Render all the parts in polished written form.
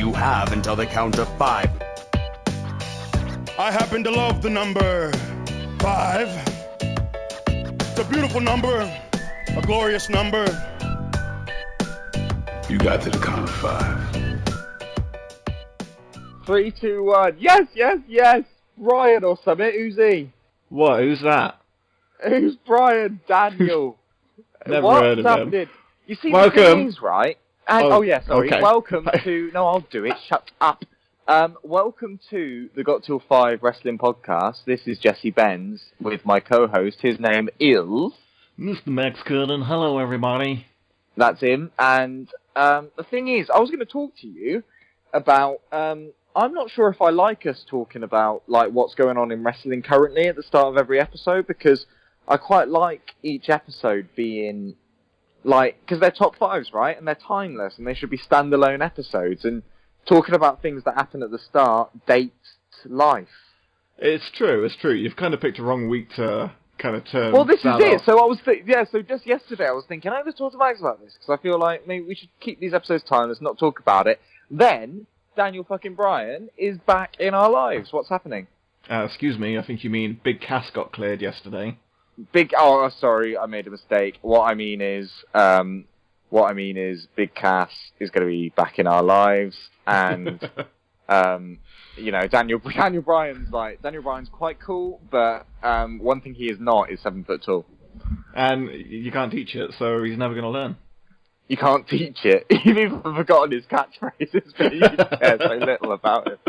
You have until the count of 5. I happen to love the number 5. It's a beautiful number, a glorious number. You got to the count of 5. 3, 2, 1. Yes! Brian or something. Who's he? What? Who's that? Who's Brian? Daniel. Never heard of him. You see Welcome. the things, right? And, sorry. Okay. Welcome to... No, I'll do it. Shut up. Welcome to the Got Till 5 Wrestling Podcast. This is Jesse Benz with my co-host. His name is... Mr. Max Curtin. Hello, everybody. That's him. And the thing is, I was going to talk to you about... I'm not sure if I like us talking about like what's going on in wrestling currently at the start of every episode, because I quite like each episode being like, because they're top 5s, right? And they're timeless, and they should be standalone episodes, and talking about things that happen at the start dates life. It's true. You've kind of picked a wrong week to kind of turn. Well, this is it. Off. So I was so just yesterday I was thinking, I just talk to Max about this, because I feel like maybe we should keep these episodes timeless, not talk about it. Then Daniel fucking Bryan is back in our lives. What's happening? Excuse me, I think you mean Big Cass got cleared yesterday. Sorry, I made a mistake. What I mean is Big Cass is going to be back in our lives, and Daniel Bryan's quite cool, but one thing he is not is 7 foot tall, and you can't teach it, so he's never going to learn. You can't teach it. You've even forgotten his catchphrases, but you care so little about him.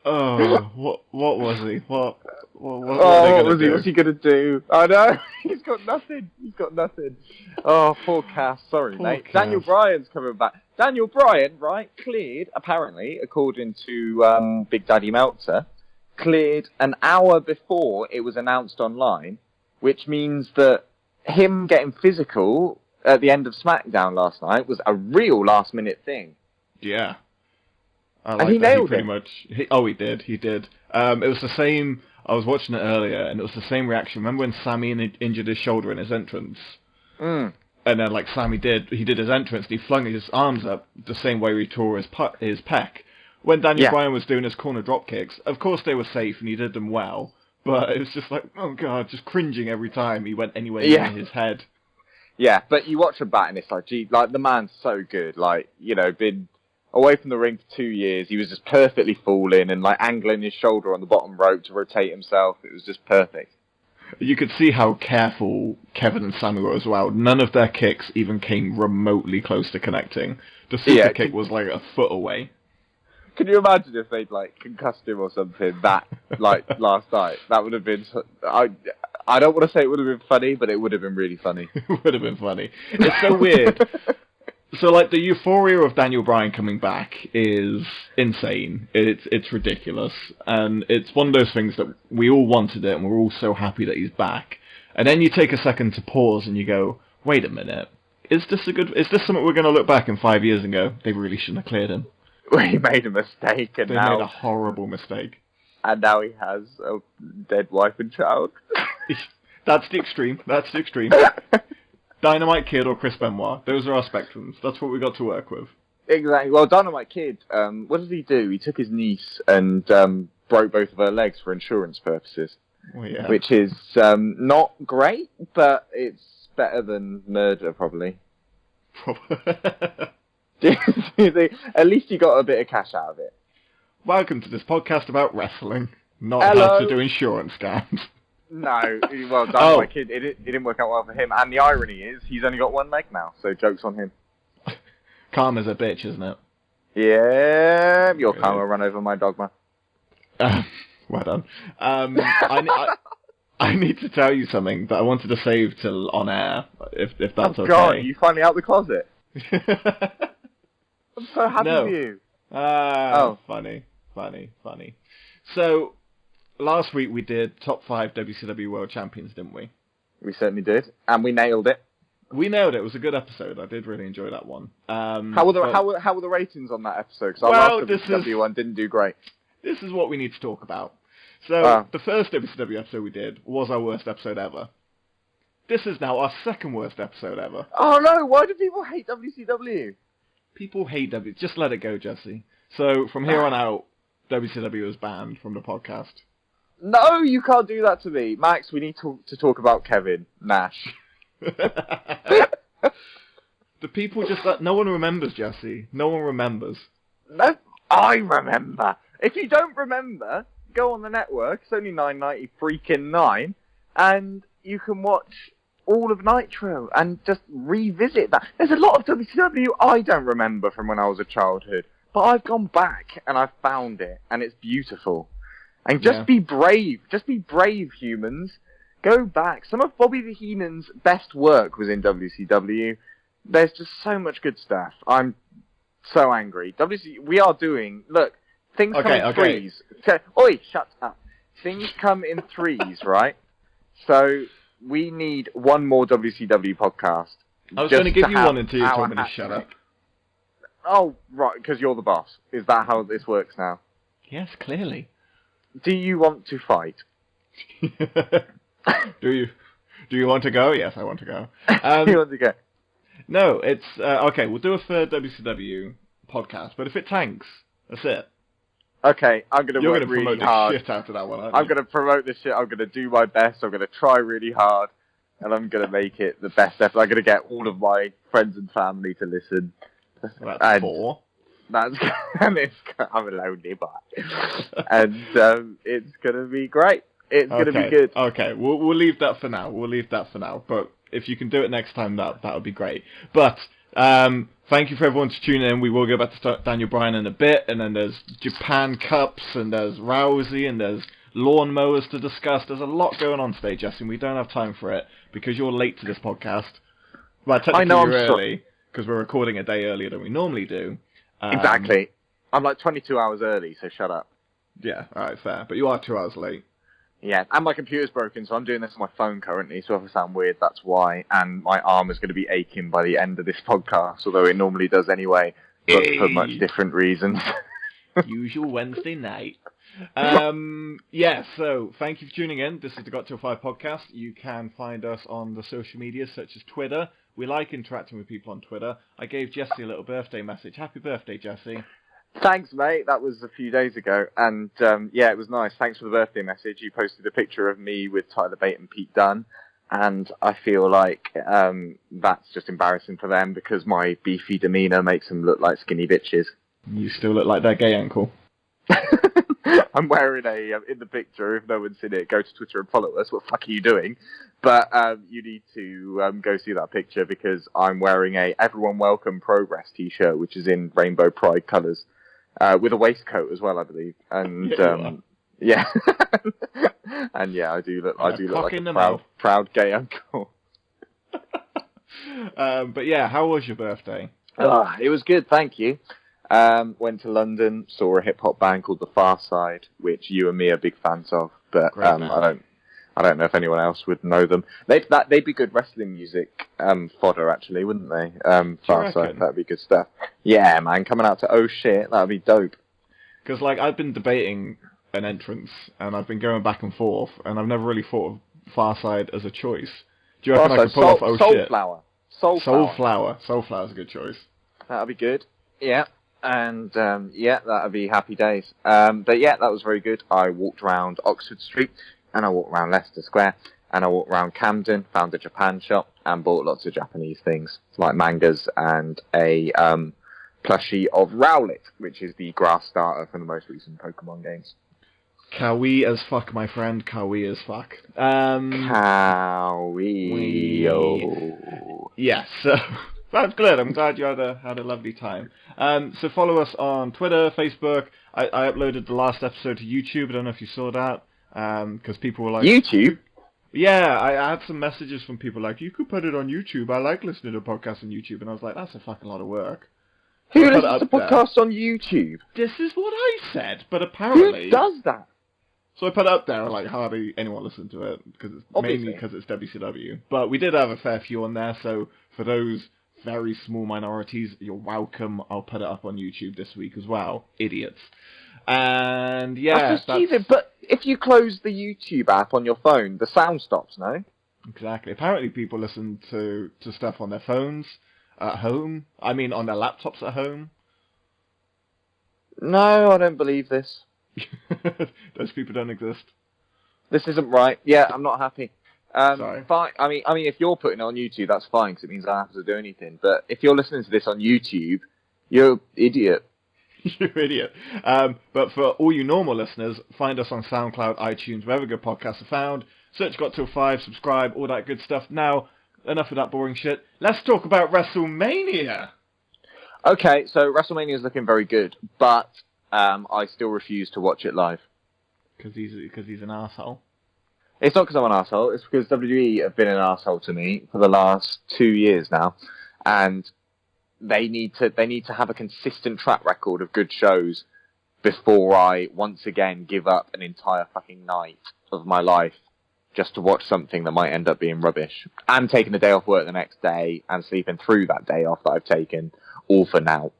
Oh, what was he? What was he? What's he gonna do? I know. He's got nothing. Oh, poor Cass. Sorry, mate. Cass. Daniel Bryan's coming back. Daniel Bryan, right, cleared, apparently, according to Big Daddy Meltzer, cleared an hour before it was announced online, which means that him getting physical at the end of SmackDown last night was a real last-minute thing. Yeah. And he nailed it. He did. It was the same... I was watching it earlier, and it was the same reaction. Remember when Sami injured his shoulder in his entrance? Mm. And then, like Sami did his entrance, and he flung his arms up the same way he tore his pec. When Daniel Bryan was doing his corner drop kicks, of course they were safe, and he did them well, but it was just like, oh god, just cringing every time he went anywhere near his head. Yeah, but you watch him bat and it's like, gee, like, the man's so good. Like, been away from the ring for 2 years. He was just perfectly falling and, like, angling his shoulder on the bottom rope to rotate himself. It was just perfect. You could see how careful Kevin and Sami were as well. None of their kicks even came remotely close to connecting. The super kick was, like, a foot away. Can you imagine if they'd, like, concussed him or something last night? That would have been... I don't want to say it would have been funny, but it would have been really funny. It would have been funny. It's so weird. So, like, the euphoria of Daniel Bryan coming back is insane. It's ridiculous. And it's one of those things that we all wanted it, and we're all so happy that he's back. And then you take a second to pause, and you go, wait a minute. Is this something we're going to look back in 5 years and go, they really shouldn't have cleared him? He made a mistake, and they made a horrible mistake. And now he has a dead wife and child. That's the extreme. Dynamite Kid or Chris Benoit. Those are our spectrums. That's what we got to work with. Exactly. Well, Dynamite Kid, what did he do? He took his niece and broke both of her legs for insurance purposes. Well, yeah. Which is not great, but it's better than murder, probably. At least you got a bit of cash out of it. Welcome to this podcast about wrestling, not how to do insurance scams. No, well, Dynamite Kid, it didn't work out well for him. And the irony is, he's only got one leg now, so joke's on him. Karma's a bitch, isn't it? Yeah, your karma run over my dogma. Well done. I need to tell you something that I wanted to save till on air, if that's okay. Oh god, you finally out the closet? I'm so happy for you. Funny. So, last week we did top 5 WCW World Champions, didn't we? We certainly did, and we nailed it. It was a good episode. I did really enjoy that one. How were the ratings on that episode? Because our last WCW one didn't do great. This is what we need to talk about. So, the first WCW episode we did was our worst episode ever. This is now our second worst episode ever. Oh no, why do people hate WCW? People hate W. Just let it go, Jesse. So from here on out, WCW is banned from the podcast. No, you can't do that to me. Max, we need to talk about Kevin Nash. The people just... no one remembers, Jesse. No one remembers. No, I remember. If you don't remember, go on the network. It's only $9.90 freaking 9, and you can watch all of Nitro and just revisit that. There's a lot of WCW I don't remember from when I was a childhood, but I've gone back and I've found it, and it's beautiful. And just be brave. Just be brave, humans. Go back. Some of Bobby the Heenan's best work was in WCW. There's just so much good stuff. I'm so angry. We are doing... Look, things come in threes. Oi, shut up. Things come in threes, right? So we need one more WCW podcast. I was going to give you one until you told me to shut up. Oh, right, because you're the boss. Is that how this works now? Yes, clearly. Do you want to fight? Do you want to go? Yes, I want to go. Do you want to go? No, it's... okay, we'll do a third WCW podcast, but if it tanks, that's it. Okay, I'm going to work really hard. You're going to promote the shit out of that one, aren't you? I'm going to promote this shit. I'm going to do my best. I'm going to try really hard, and I'm going to make it the best effort. I'm going to get all of my friends and family to listen. That's 4. And I'm a lonely boy. And it's going to be great. It's going to be good. Okay, we'll leave that for now. But if you can do it next time, that would be great. But thank you for everyone to tune in. We will go back to Daniel Bryan in a bit, and then there's Japan Cups, and there's Rousey, and there's lawnmowers to discuss. There's a lot going on today, Justin. We don't have time for it because you're late to this podcast. Well, technically you're early because we're recording a day earlier than we normally do. Exactly. I'm like 22 hours early, so shut up. Yeah, alright, fair. But you are 2 hours late. Yeah, and my computer's broken, so I'm doing this on my phone currently, so if I sound weird, that's why. And my arm is going to be aching by the end of this podcast, although it normally does anyway, but for much different reasons. Usual Wednesday night. Yeah, so thank you for tuning in. This is the Got Till 5 podcast. You can find us on the social media, such as Twitter. We like interacting with people on Twitter. I gave Jesse a little birthday message. Happy birthday, Jesse. Thanks, mate. That was a few days ago. And, yeah, it was nice. Thanks for the birthday message. You posted a picture of me with Tyler Bate and Pete Dunne. And I feel like that's just embarrassing for them because my beefy demeanour makes them look like skinny bitches. You still look like that gay uncle. I'm wearing in the picture, if no one's seen it, go to Twitter and follow us. What the fuck are you doing? But you need to go see that picture because I'm wearing a Everyone Welcome Progress t-shirt, which is in rainbow pride colours, with a waistcoat as well, I believe. And yeah, and yeah, I do look like a proud gay uncle. But yeah, how was your birthday? It was good, thank you. Went to London, saw a hip-hop band called The Far Side, which you and me are big fans of, but I don't know if anyone else would know them. They'd be good wrestling music fodder, actually, wouldn't they? Far Side, that'd be good stuff. Yeah, man, coming out to Oh Shit, that'd be dope. Because, like, I've been debating an entrance, and I've been going back and forth, and I've never really thought of Far Side as a choice. Do you reckon I could pull off Oh Shit? Soulflower's a good choice. That'd be good, yeah. And, yeah, that'd be happy days. But yeah, that was very good. I walked around Oxford Street, and I walked around Leicester Square, and I walked around Camden, found a Japan shop, and bought lots of Japanese things, like mangas and a plushie of Rowlet, which is the grass starter from the most recent Pokemon games. Kawaii as fuck, my friend. Kawaii as fuck. Kawaii. Yes, so... That's good. I'm glad you had a lovely time. So follow us on Twitter, Facebook. I uploaded the last episode to YouTube. I don't know if you saw that. Because people were like... YouTube? Yeah, I had some messages from people like, you could put it on YouTube. I like listening to podcasts on YouTube. And I was like, that's a fucking lot of work. Who listens to podcasts on YouTube? This is what I said, but apparently... Who does that? So I put it up there, like, hardly anyone listened to it. Mainly because it's WCW. But we did have a fair few on there, so for those... very small minorities, you're welcome. I'll put it up on YouTube this week as well. Idiots. And yeah, but if you close the YouTube app on your phone, the sound stops, no? Exactly. Apparently people listen to stuff on their phones. at home. I mean, on their laptops at home. No, I don't believe this. Those people don't exist. This isn't right. Yeah, I'm not happy. Sorry. Fine. I mean, if you're putting it on YouTube, that's fine because it means I don't have to do anything. But if you're listening to this on YouTube, you're an idiot. You're an idiot. But for all you normal listeners, find us on SoundCloud, iTunes, wherever good podcasts are found. Search Got Till 5, subscribe, all that good stuff. Now, enough of that boring shit. Let's talk about Wrestlemania. Okay, so WrestleMania is looking very good, but I still refuse to watch it live. Because he's an arsehole. It's not because I'm an arsehole, it's because WWE have been an arsehole to me for the last 2 years now, and they need to have a consistent track record of good shows before I once again give up an entire fucking night of my life just to watch something that might end up being rubbish. And taking a day off work the next day and sleeping through that day off that I've taken, all for now.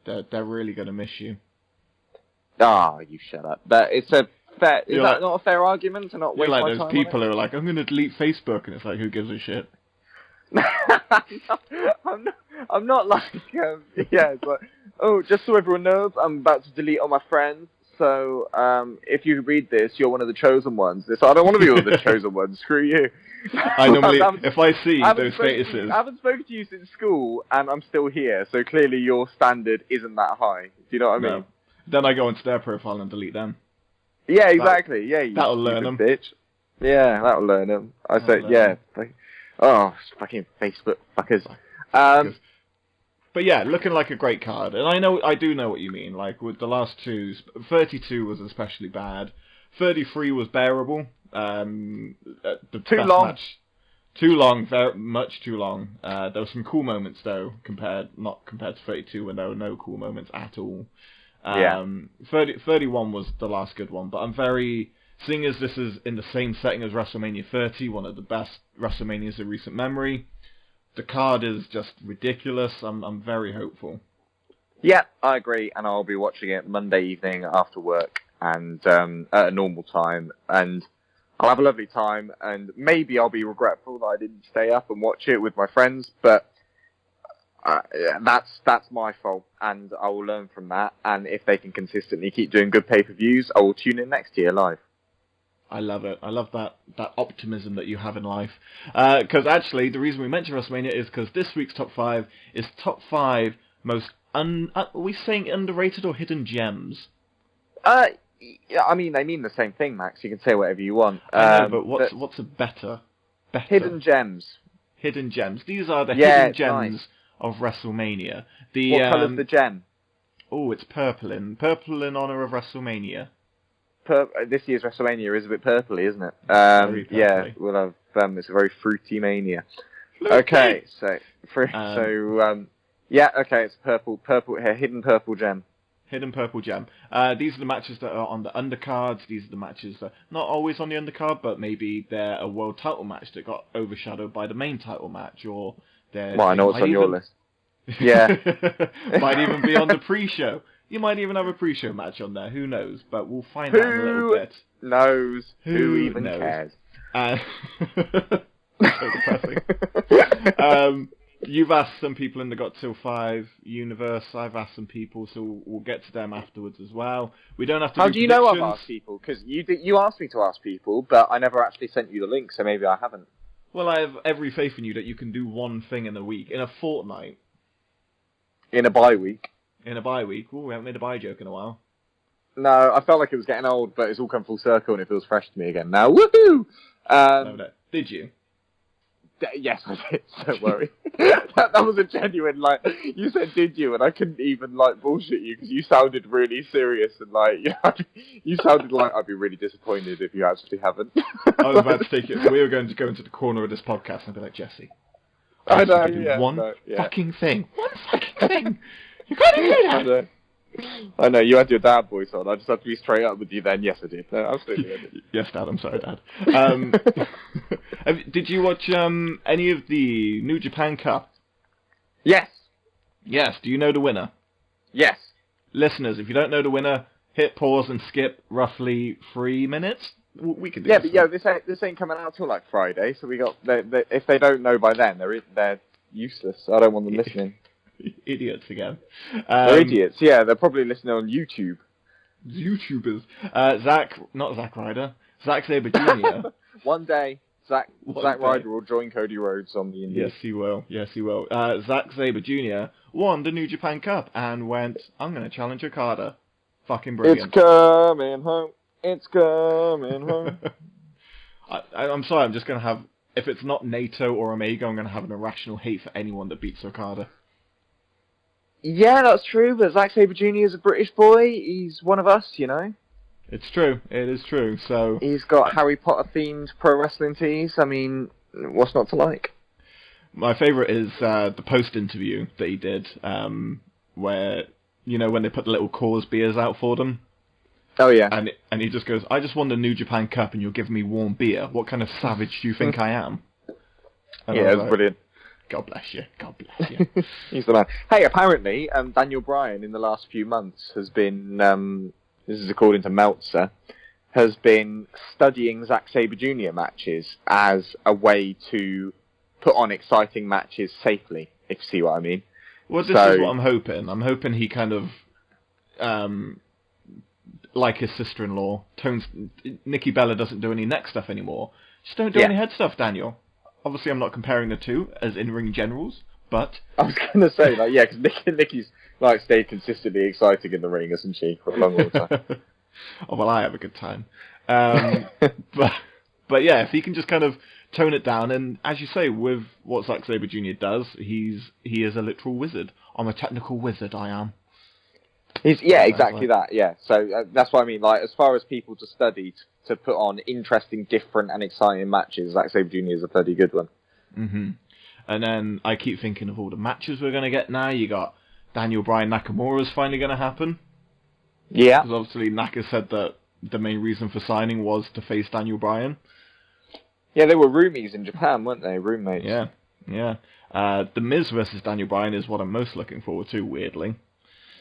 They're really going to miss you. Ah, you shut up. But it's a fair... Is You're that like- not a fair argument to not You're waste like my those time people on who are like, I'm going to delete Facebook, and it's like, who gives a shit? I'm not like... yeah, it's like... Oh, just so everyone knows, I'm about to delete all my friends. So, if you read this, you're one of the chosen ones. It's, I don't want to be one of the chosen ones. Screw you. I normally, if I see those statuses... I haven't spoken to you since school, and I'm still here, so clearly your standard isn't that high. Do you know what I mean? No. Then I go into their profile and delete them. Yeah, exactly. Yeah, you that'll learn stupid 'em. bitch. Yeah, that'll learn them. I say, yeah. Oh, fucking Facebook fuckers. But yeah, looking like a great card. And I do know what you mean. Like, with the last two, 32 was especially bad. 33 was bearable. Too long. Too long, very much too long. There were some cool moments, though, not compared to 32, when there were no cool moments at all. 31 was the last good one, but I'm very... Seeing as this is in the same setting as WrestleMania 30, one of the best WrestleManias in recent memory, the card is just ridiculous. I'm very hopeful. Yeah, I agree, and I'll be watching it Monday evening after work, and at a normal time, and I'll have a lovely time, and maybe I'll be regretful that I didn't stay up and watch it with my friends, but that's my fault, and I will learn from that, and if they can consistently keep doing good pay-per-views, I will tune in next year live. I love it. I love that optimism that you have in life. Because actually, the reason we mention WrestleMania is because this week's top 5 is top 5 most are we saying underrated or hidden gems? Yeah, I mean, they mean the same thing, Max. You can say whatever you want. I know, but what's a better? Hidden gems. Hidden gems. These are the Yeah, hidden gems nice. of WrestleMania. What colour's the gem? Oh, it's purple in honour of WrestleMania. This year's WrestleMania is a bit purpley, isn't it? Very purpley. Yeah, we'll have, it's a very fruity mania. Fruity. Okay, yeah, okay, it's purple here, hidden purple gem. Hidden purple gem. These are the matches that are on the undercards. These are the matches that are not always on the undercard, but maybe they're a world title match that got overshadowed by the main title match, or they're... Well, I know what's on your list. Yeah. Might even be on the pre-show. You might even have a pre-show match on there. Who knows? But we'll find out in a little bit. Who even cares? So depressing. You've asked some people in the Got Till 5 universe. I've asked some people, so we'll get to them afterwards as well. We don't have to. How do you know I've asked people? Because you asked me to ask people, but I never actually sent you the link, so maybe I haven't. Well, I have every faith in you that you can do one thing in a week, in a fortnight. In a bye week. In a bye week. Ooh, we haven't made a bye joke in a while. No, I felt like it was getting old, but it's all come full circle and it feels fresh to me again now. Woohoo! No. Did you? Yes, I did. Don't worry. that was a genuine, like, you said, did you? And I couldn't even, like, bullshit you because you sounded really serious and, like, you sounded like I'd be really disappointed if you actually haven't. I was about to take it. We were going to go into the corner of this podcast and be like, Jesse, I know, fucking thing. One fucking thing. You can't even do that. I know, you had your dad voice on. I just had to be straight up with you then. Yes, I did. No, absolutely I did. Yes, Dad, I'm sorry, Dad. Did you watch any of the New Japan Cup? Yes. Yes. Do you know the winner? Yes. Listeners, if you don't know the winner, hit pause and skip roughly 3 minutes. We could do this. But this ain't coming out till like Friday, so we got. If they don't know by then, useless. I don't want them listening. Idiots again. They're idiots. Yeah, they're probably listening on YouTube. YouTubers. Zack Ryder. Zack Sabre Jr. One day, Zack One day. Ryder will join Cody Rhodes on the Indies. Yes, he will. Zack Sabre Jr. won the New Japan Cup and went, I'm going to challenge Okada. Fucking brilliant. It's coming home. It's coming home. I'm sorry, I'm just going to have... If it's not Naito or Omega, I'm going to have an irrational hate for anyone that beats Okada. Yeah, that's true, but Zack Sabre Jr. is a British boy. He's one of us, you know? It's true. It is true. So he's got Harry Potter-themed pro wrestling tees. I mean, what's not to like? My favourite is the post-interview that he did, where, you know, when they put the little Coors beers out for them. Oh, yeah. And he just goes, I just won the New Japan Cup and you're giving me warm beer. What kind of savage do you think I am? And yeah, it was brilliant. God bless you. God bless you. He's the man. Hey, apparently, Daniel Bryan in the last few months has been, this is according to Meltzer, has been studying Zack Sabre Jr. matches as a way to put on exciting matches safely, if you see what I mean. Well, this is what I'm hoping. I'm hoping he kind of, like his sister-in-law, Nikki Bella doesn't do any neck stuff anymore. Just don't do any head stuff, Daniel. Obviously, I'm not comparing the two as in-ring generals, but... I was going to say, like, yeah, because Nikki's, like, stayed consistently exciting in the ring, isn't she, for a long time? Oh, well, I have a good time. But yeah, if he can just kind of tone it down, and as you say, with what Zack Sabre Jr. does, he is a literal wizard. I'm a technical wizard, I am. Exactly that, yeah. So that's what I mean, like, as far as people to study to put on interesting, different, and exciting matches, Zack Sabre Jr. is a bloody good one. Mm-hmm. And then I keep thinking of all the matches we're going to get now. You got Daniel Bryan Nakamura's finally going to happen. Yeah. Because obviously Naka said that the main reason for signing was to face Daniel Bryan. Yeah, they were roomies in Japan, weren't they? Roommates. Yeah. The Miz versus Daniel Bryan is what I'm most looking forward to, weirdly.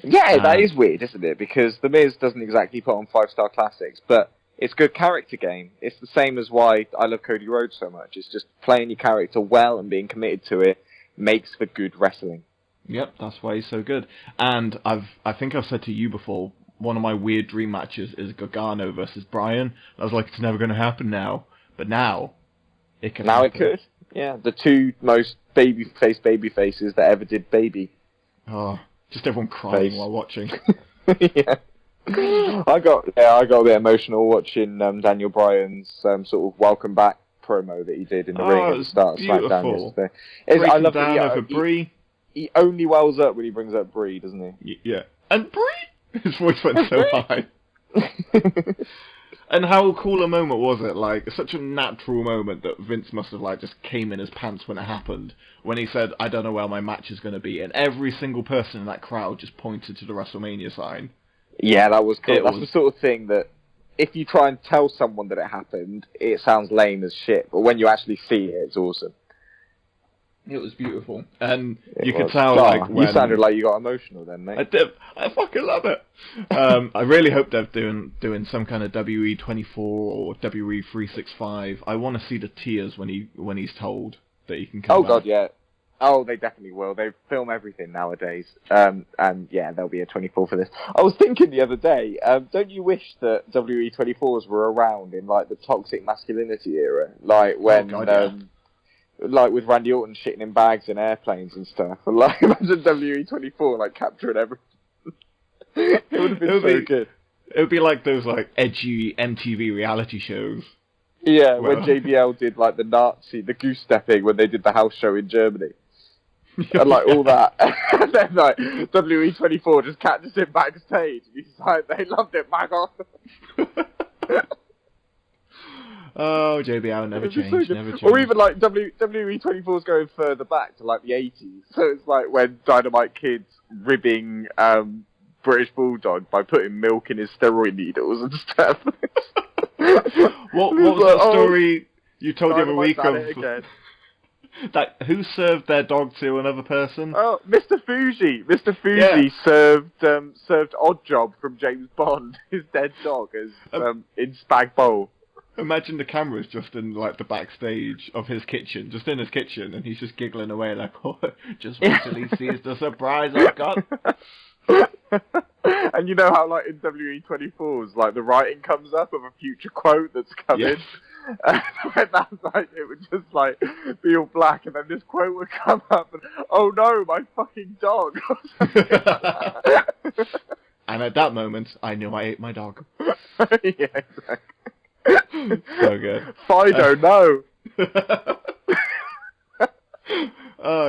Yeah, that is weird, isn't it? Because The Miz doesn't exactly put on 5-star classics, but it's good character game. It's the same as why I love Cody Rhodes so much. It's just playing your character well and being committed to it makes for good wrestling. Yep, that's why he's so good. And I think I've said to you before, one of my weird dream matches is Gargano versus Bryan. I was like, it's never going to happen now. But now, it can happen. Now it could. Yeah, the two most baby faces that ever did baby. Oh, just everyone crying while watching. Yeah. I got a bit emotional watching Daniel Bryan's sort of welcome back promo that he did in the ring at the start of SmackDown yesterday. I love down over Brie. He only wells up when he brings up Brie, doesn't he? Yeah. And Brie! His voice went so high. And how cool a moment was it? Like, such a natural moment that Vince must have, like, just came in his pants when it happened. When he said, I don't know where my match is going to be. And every single person in that crowd just pointed to the WrestleMania sign. Yeah, that was cool. That's the sort of thing that, if you try and tell someone that it happened, it sounds lame as shit. But when you actually see it, it's awesome. It was beautiful. And you could tell, like, when... You sounded like you got emotional then, mate. I did. I fucking love it. I really hope they're doing some kind of WE24 or WE365. I want to see the tears when he's told that he can come back. God, yeah. Oh, they definitely will. They film everything nowadays. And yeah, there'll be a 24 for this. I was thinking the other day, don't you wish that WE24s were around in, like, the toxic masculinity era? Like, when... Oh, God, yeah. Like with Randy Orton shitting in bags in airplanes and stuff. And like, imagine WE24 like capturing everything. It would have been so good. It would be like those like edgy MTV reality shows. Yeah, when JBL did like the goose stepping when they did the house show in Germany. And like all that. And then like WE24 just catches him backstage. He's like, they loved it, my God. Oh, JBL never changed, never changed. Or even like WE24's going further back to like the 80s. So it's like when Dynamite Kid's ribbing British Bulldog by putting milk in his steroid needles and stuff. What was the story you told the other week of that who served their dog to another person? Oh, Mr. Fuji. Mr. Fuji served Odd Job from James Bond, his dead dog, as in Spag Bowl. Imagine the camera's just in like the backstage of his kitchen, just in his kitchen, and he's just giggling away like, "Oh, just wait till he sees the surprise I've got." And you know how, like, in WE24s, like, the writing comes up of a future quote that's coming? Yes. And that's like, it would just, like, be all black, and then this quote would come up, and, "Oh no, my fucking dog." And at that moment, I knew I ate my dog. Yeah, exactly. So good. Fido, no!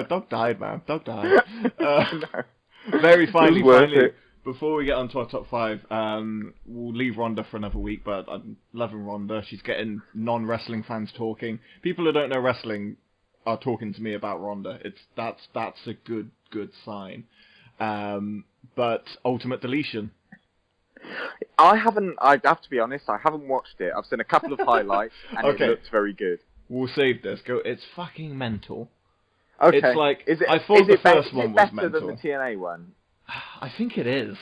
Dog died, man. Dog died. Very finally, before we get on to our top 5, we'll leave Rhonda for another week, but I'm loving Rhonda. She's getting non-wrestling fans talking. People who don't know wrestling are talking to me about Rhonda. That's a good sign. But Ultimate Deletion. I have to be honest, I haven't watched it. I've seen a couple of highlights, and Okay. it looked very good. We'll save this. It's fucking mental. Okay. It's like, is it, I thought is the it first one was better mental. than the TNA one? I think it is.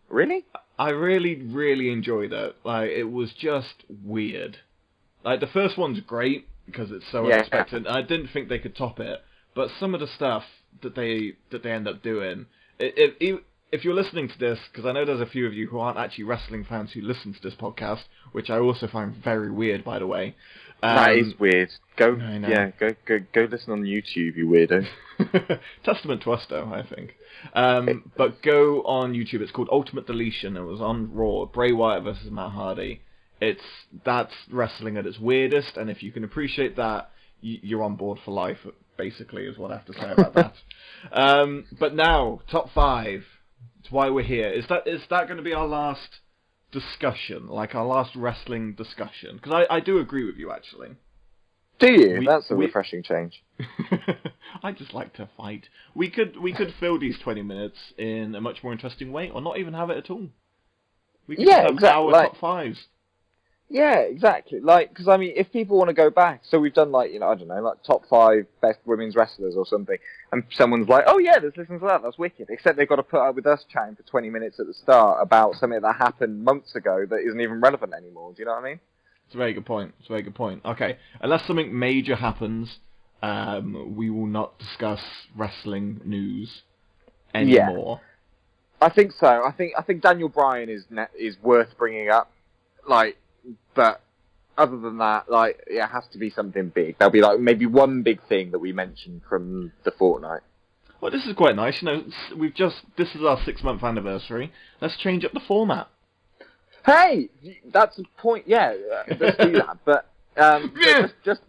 Really? I really enjoyed it. Like, it was just weird. Like, the first one's great because it's so unexpected. I didn't think they could top it, but some of the stuff that they end up doing, if you're listening to this, because I know there's a few of you who aren't actually wrestling fans who listen to this podcast, which I also find very weird, by the way. That is weird. Go I know. go listen on YouTube, you weirdo. Testament to us, though, I think. But go on YouTube. It's called Ultimate Deletion. It was on Raw. Bray Wyatt versus Matt Hardy. That's wrestling at its weirdest, and if you can appreciate that, you're on board for life, basically, is what I have to say about that. But now, top 5. It's why we're here. Is that going to be our last discussion, like our last wrestling discussion? Because I do agree with you, actually. Do you? That's a refreshing change. I just like to fight. We could fill these 20 minutes in a much more interesting way, or not even have it at all. We could just have exactly. our top 5s. Yeah, exactly. Like, because I mean, if people want to go back, so we've done like, I don't know, like top 5 best women's wrestlers or something, and someone's like, "Oh yeah, let's listen to that. That's wicked." Except they've got to put up with us chatting for 20 minutes at the start about something that happened months ago that isn't even relevant anymore. Do you know what I mean? It's a very good point. Okay, unless something major happens, we will not discuss wrestling news anymore. I think so. I think Daniel Bryan is worth bringing up. Like, but other than that, like, it has to be something big. There'll be like maybe one big thing that we mentioned from the fortnight. Well, this is quite nice. This is our 6-month anniversary. Let's change up the format. Hey, that's the point. Yeah, let's do that. But just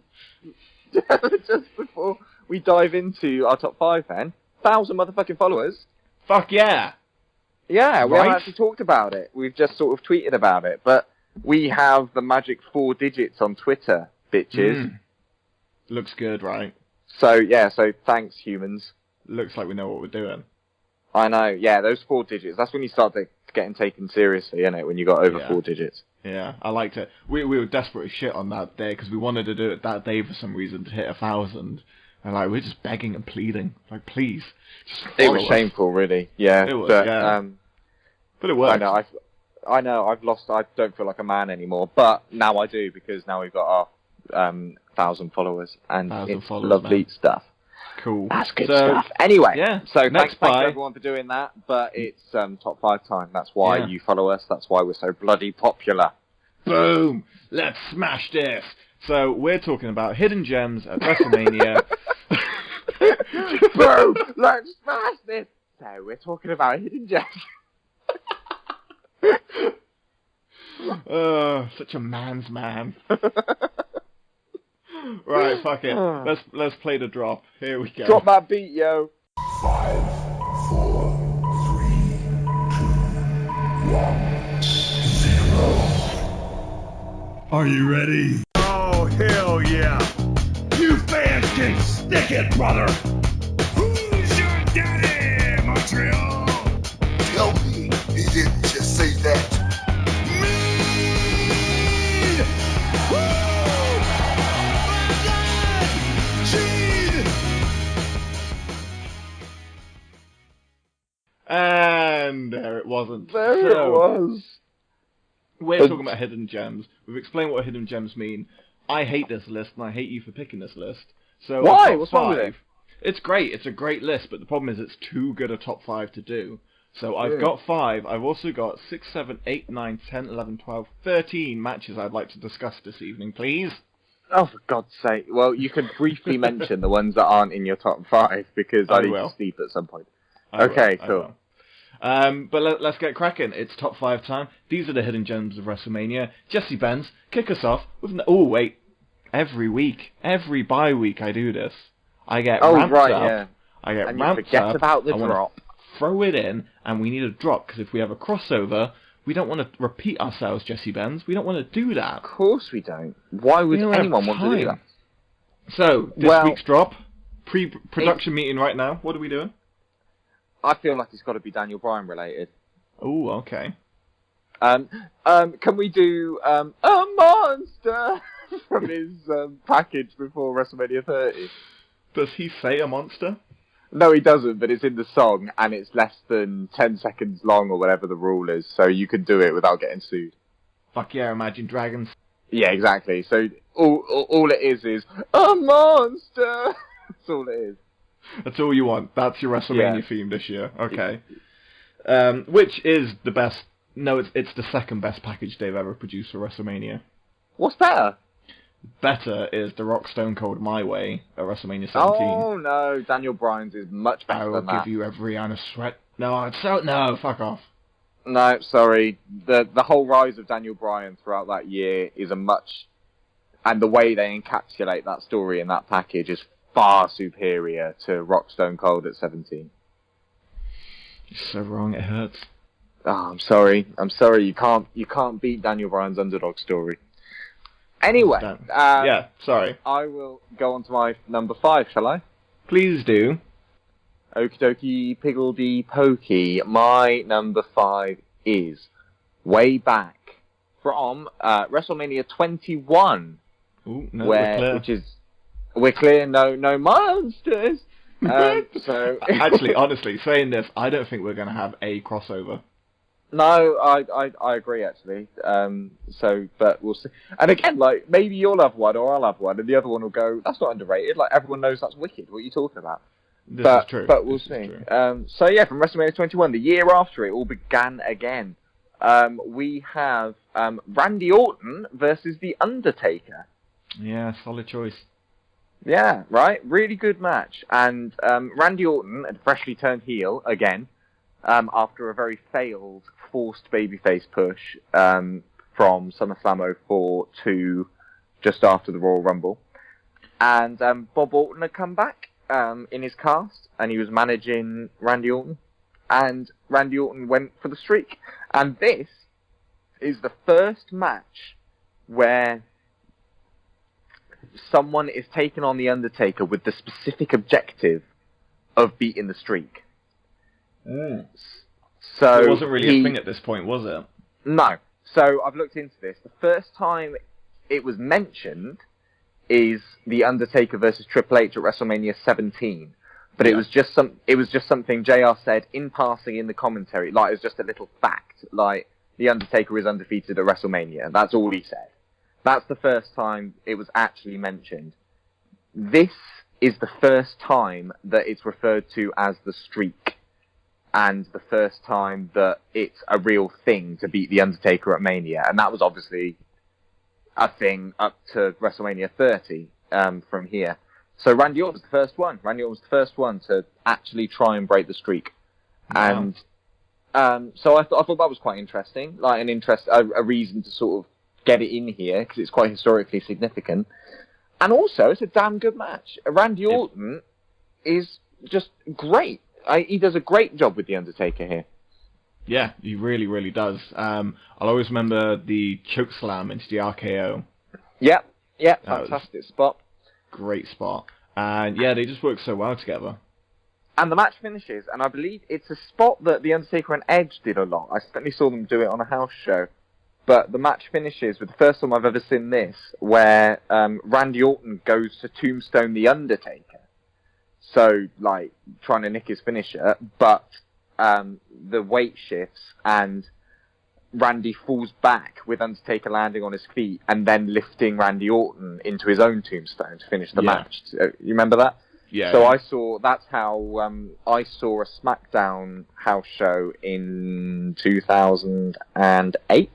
before we dive into our top 5, then 1,000 motherfucking followers. Fuck yeah! Yeah, we Right? haven't actually talked about it. We've just sort of tweeted about it, but we have the magic 4 digits on Twitter, bitches. Looks good, right? So thanks, humans. Looks like we know what we're doing. I know, yeah, those 4 digits. That's when you start getting taken seriously, isn't it? When you got over 4 digits. Yeah, I liked it. We were desperate as shit on that day because we wanted to do it that day for some reason to hit 1,000. And like, we're just begging and pleading. Like, please, just It was follow us. shameful, really. Yeah. It was, but, yeah. But it worked. I know, I've lost, I don't feel like a man anymore, but now I do, because now we've got our 1,000 followers, and 1,000 it's followers, lovely man. stuff. Cool. That's good stuff. Anyway, yeah, so next thanks everyone for doing that, but it's top 5 time. That's why you follow us, that's why we're so bloody popular. Boom! Let's smash this! So, we're talking about hidden gems at WrestleMania. Boom! Let's smash this! So, we're talking about hidden gems. Such a man's man. Right, fuck it. Let's play the drop. Here we go. Drop that beat, yo. 5, 4, 3, 2, 1, 0. Are you ready? Oh, hell yeah. You fans can stick it, brother! Who's your daddy, Montreal? Tell me he didn't just say that. Me! Woo! Gene! And there it wasn't. There it was. We're talking about hidden gems. We've explained what hidden gems mean. I hate this list, and I hate you for picking this list. So Why? What's wrong with it? It's great. It's a great list, but the problem is it's too good a top 5 to do. So I've got 5. I've also got 6, 7, 8, 9, 10, 11, 12, 13 matches I'd like to discuss this evening, please. Oh, for God's sake. Well, you could briefly mention the ones that aren't in your top 5, because I need to sleep at some point. Okay, cool. But let's get cracking. It's top 5 time. These are the hidden gems of WrestleMania. Jesse Benz, kick us off with... Oh, wait. Every week, every bye week I do this. I get ramped up. Yeah. I get ramped up. And you forget about the drop. Throw it in, and we need a drop, because if we have a crossover, we don't want to repeat ourselves, Jesse Benz. We don't want to do that. Of course we don't. Why would anyone want to do that? So, this week's drop, pre-production meeting right now. What are we doing? I feel like it's got to be Daniel Bryan related. Oh, okay. Can we do a monster from his package before WrestleMania 30? Does he say a monster? No, he doesn't, but it's in the song, and it's less than 10 seconds long, or whatever the rule is, so you can do it without getting sued. Fuck yeah, Imagine Dragons. Yeah, exactly. So all it is a monster. That's all it is. That's all you want. That's your WrestleMania theme this year. Okay. Which is the best... No, it's the second best package they've ever produced for WrestleMania. What's better? Better is The Rock Stone Cold My Way at WrestleMania 17. Oh, no. Daniel Bryan's is much better than that. I will give you every ounce of sweat. No, fuck off. No, sorry. The whole rise of Daniel Bryan throughout that year is and the way they encapsulate that story in that package is far superior to Rock Stone Cold at 17. You're so wrong, it hurts. Oh, I'm sorry. You can't beat Daniel Bryan's underdog story. Anyway, sorry. I will go on to my number 5, shall I? Please do. Okie dokie, piggledy pokey. My number 5 is way back from WrestleMania 21. Ooh, no, we're clear. We're clear, no monsters. So actually, honestly, saying this, I don't think we're going to have a crossover. No, I agree, actually. But we'll see. And again, like, maybe you'll have one or I'll have one, and the other one will go, that's not underrated. Like, everyone knows that's wicked. What are you talking about? This is true. But we'll see. From WrestleMania 21, the year after it all began again, we have Randy Orton versus The Undertaker. Yeah, solid choice. Yeah, right? Really good match. And Randy Orton had freshly turned heel again, after a very failed, forced babyface push from SummerSlam 04 to just after the Royal Rumble. And Bob Orton had come back in his cast, and he was managing Randy Orton. And Randy Orton went for the streak. And this is the first match where someone is taking on The Undertaker with the specific objective of beating the streak. Mm. So it wasn't really a thing at this point, was it? No. So I've looked into this. The first time it was mentioned is The Undertaker versus Triple H at WrestleMania 17. But it was just something JR said in passing in the commentary. Like, it's just a little fact. Like, The Undertaker is undefeated at WrestleMania. That's all he said. That's the first time it was actually mentioned. This is the first time that it's referred to as the streak. And the first time that it's a real thing to beat The Undertaker at Mania. And that was obviously a thing up to WrestleMania 30 from here. So Randy Orton was the first one. Randy Orton was the first one to actually try and break the streak. Wow. And so I thought that was quite interesting. Like a reason to sort of get it in here, because it's quite historically significant. And also, it's a damn good match. Randy Orton is just great. He does a great job with The Undertaker here. Yeah, he really, really does. I'll always remember the chokeslam into the RKO. Yeah, fantastic spot. Great spot. And yeah, they just work so well together. And the match finishes, and I believe it's a spot that The Undertaker and Edge did a lot. I certainly saw them do it on a house show. But the match finishes with the first time I've ever seen this, where Randy Orton goes to tombstone The Undertaker. So, like, trying to nick his finisher, but the weight shifts, and Randy falls back with Undertaker landing on his feet and then lifting Randy Orton into his own tombstone to finish the match. You remember that? Yeah. So that's how I saw a SmackDown house show in 2008,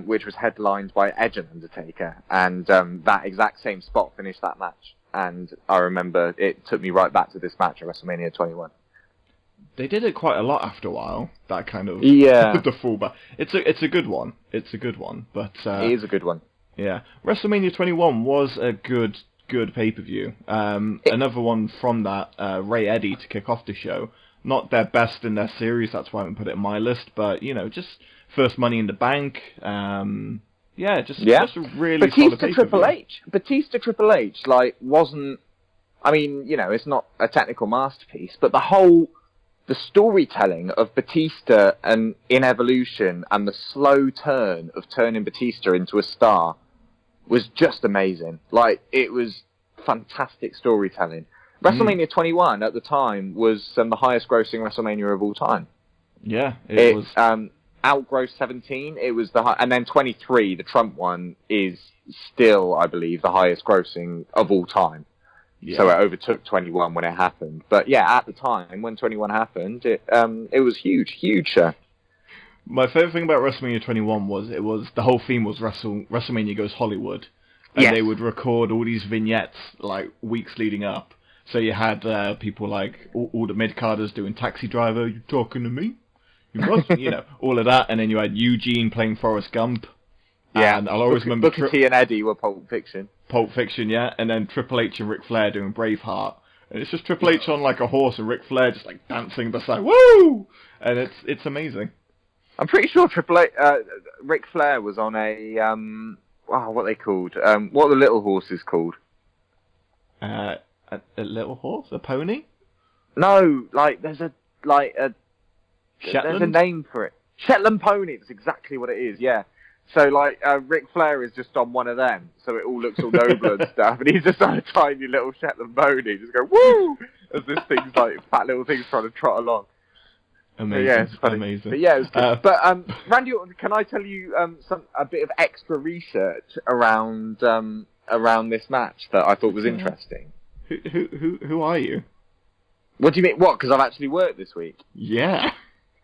which was headlined by Edge and Undertaker, and that exact same spot finished that match. And I remember it took me right back to this match at WrestleMania 21. They did it quite a lot after a while. That kind of the fullback. It's a good one. It's a good one, but it is a good one. Yeah, WrestleMania 21 was a good pay-per-view. Another one from that, Ray Eddie to kick off the show. Not their best in their series, that's why I haven't put it in my list. But just first Money in the Bank. Just a really solid pay-per-view. Batista Triple H wasn't. I mean, it's not a technical masterpiece, but the storytelling of Batista and in Evolution and the slow turn of turning Batista into a star was just amazing. It was fantastic storytelling. WrestleMania 21 at the time was the highest grossing WrestleMania of all time. Yeah, it was. Outgrossed 17. It was and then 23, the Trump one, is still, I believe, the highest grossing of all time. Yeah. So it overtook 21 when it happened. But yeah, at the time when 21 happened, it was huge show. My favourite thing about WrestleMania 21 was the whole theme was WrestleMania Goes Hollywood. And they would record all these vignettes weeks leading up. So you had people like all the mid-carders doing Taxi Driver, you talking to me? You must, all of that. And then you had Eugene playing Forrest Gump. Yeah. And I'll always remember... Booker T and Eddie were Pulp Fiction. Pulp Fiction, yeah. And then Triple H and Ric Flair doing Braveheart. And it's just Triple H on a horse and Ric Flair just dancing beside, woo! And it's amazing. I'm pretty sure Ric Flair was on a, what are they called? What are the little horses called? A little horse? A pony? No, there's a Shetland? There's a name for it. Shetland pony, that's exactly what it is, yeah. So, Ric Flair is just on one of them, so it all looks all noble and stuff, and he's just on a tiny little Shetland pony, just go, woo! As this thing's fat little thing's trying to trot along. Amazing, yeah, it's funny. Amazing. But yeah, it was good. But Randy Orton, can I tell you a bit of extra research around this match that I thought was interesting? Who are you? What do you mean? What? Because I've actually worked this week. Yeah.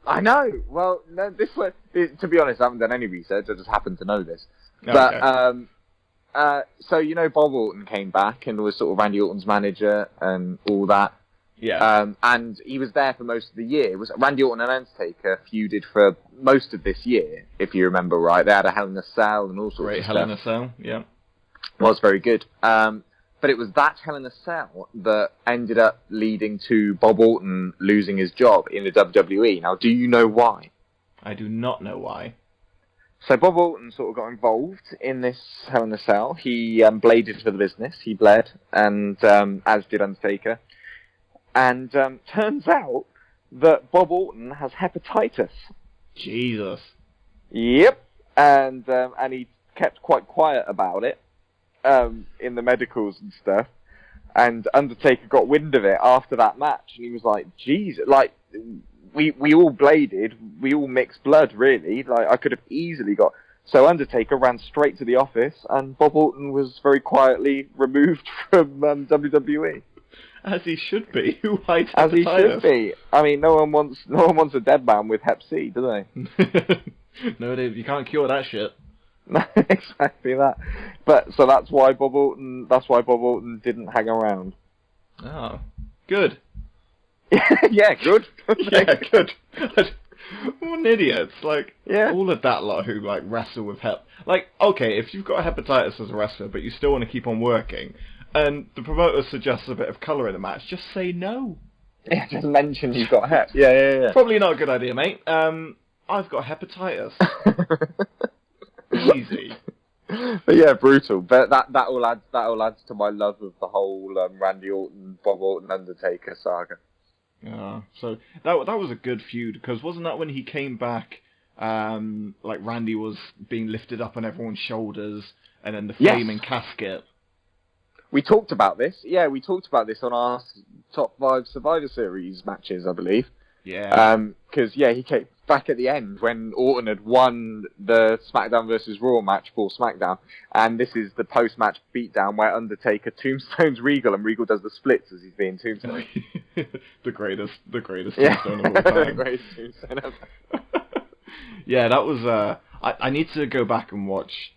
I know. Well, no, to be honest, I haven't done any research. I just happened to know this. Okay. But so Bob Orton came back and was sort of Randy Orton's manager and all that. Yeah. And he was there for most of the year. It was Randy Orton and Undertaker feuded for most of this year, if you remember right. They had a Hell in a Cell and all sorts of stuff. Hell in a Cell, yeah. Was very good. But it was that Hell in a Cell that ended up leading to Bob Orton losing his job in the WWE. Now, do you know why? I do not know why. So Bob Orton sort of got involved in this Hell in a Cell. He bladed for the business. He bled, and as did Undertaker. And turns out that Bob Orton has hepatitis. Jesus. Yep. And he kept quite quiet about it. In the medicals and stuff, and Undertaker got wind of it after that match, and he was like, "Jesus, we all bladed, we all mixed blood, really. I could have easily got." So Undertaker ran straight to the office, and Bob Orton was very quietly removed from WWE. As he should be. Who hides As he hepatitis? should be. I mean, no one wants a dead man with Hep C, do they? No, you can't cure that shit. Exactly that. But so that's why Bob Orton didn't hang around. Oh, good. Yeah, good. Yeah, good. What an idiot. All of that lot who wrestle with okay, if you've got hepatitis as a wrestler but you still want to keep on working and the promoter suggests a bit of colour in the match, just say no. Yeah, just mention you've got hep. Yeah. Probably not a good idea, mate. I've got hepatitis. Easy. But yeah, brutal. But that all adds to my love of the whole Randy Orton, Bob Orton, Undertaker saga. Yeah. So that was a good feud, because wasn't that when he came back? Randy was being lifted up on everyone's shoulders, and then the flaming casket. We talked about this. Yeah, we talked about this on our top 5 Survivor Series matches, I believe. Yeah. Because he back at the end when Orton had won the SmackDown versus Raw match for SmackDown, and this is the post-match beatdown where Undertaker tombstones Regal, and Regal does the splits as he's being tombstoned. the greatest Yeah. tombstone of all time. The greatest tombstone ever. Yeah, that was. I need to go back and watch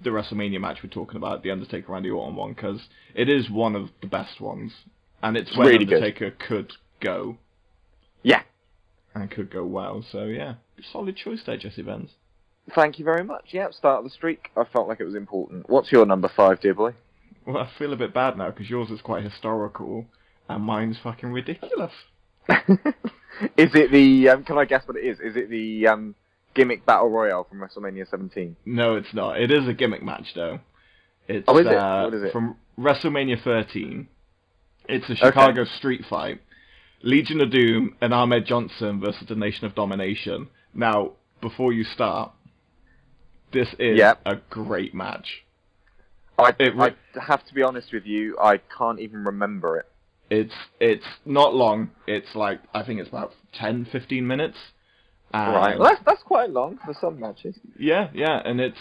the WrestleMania match we're talking about, the Undertaker Randy Orton one, because it is one of the best ones, and it's when really Undertaker could go. Yeah. And could go well, so yeah. Solid choice there, Jesse Benz. Thank you very much. Yeah, start of the streak. I felt like it was important. What's your number 5, dear boy? Well, I feel a bit bad now, because yours is quite historical, and mine's fucking ridiculous. Is it the, can I guess what it is? Is it the gimmick battle royale from WrestleMania 17? No, it's not. It is a gimmick match, though. It's, is it? What is it? From WrestleMania 13. It's a Chicago street fight. Legion of Doom and Ahmed Johnson versus the Nation of Domination. Now, before you start, this is a great match. I have to be honest with you, I can't even remember it. It's not long. It's like, I think it's about 10, 15 minutes. Right, well, that's quite long for some matches. Yeah, and it's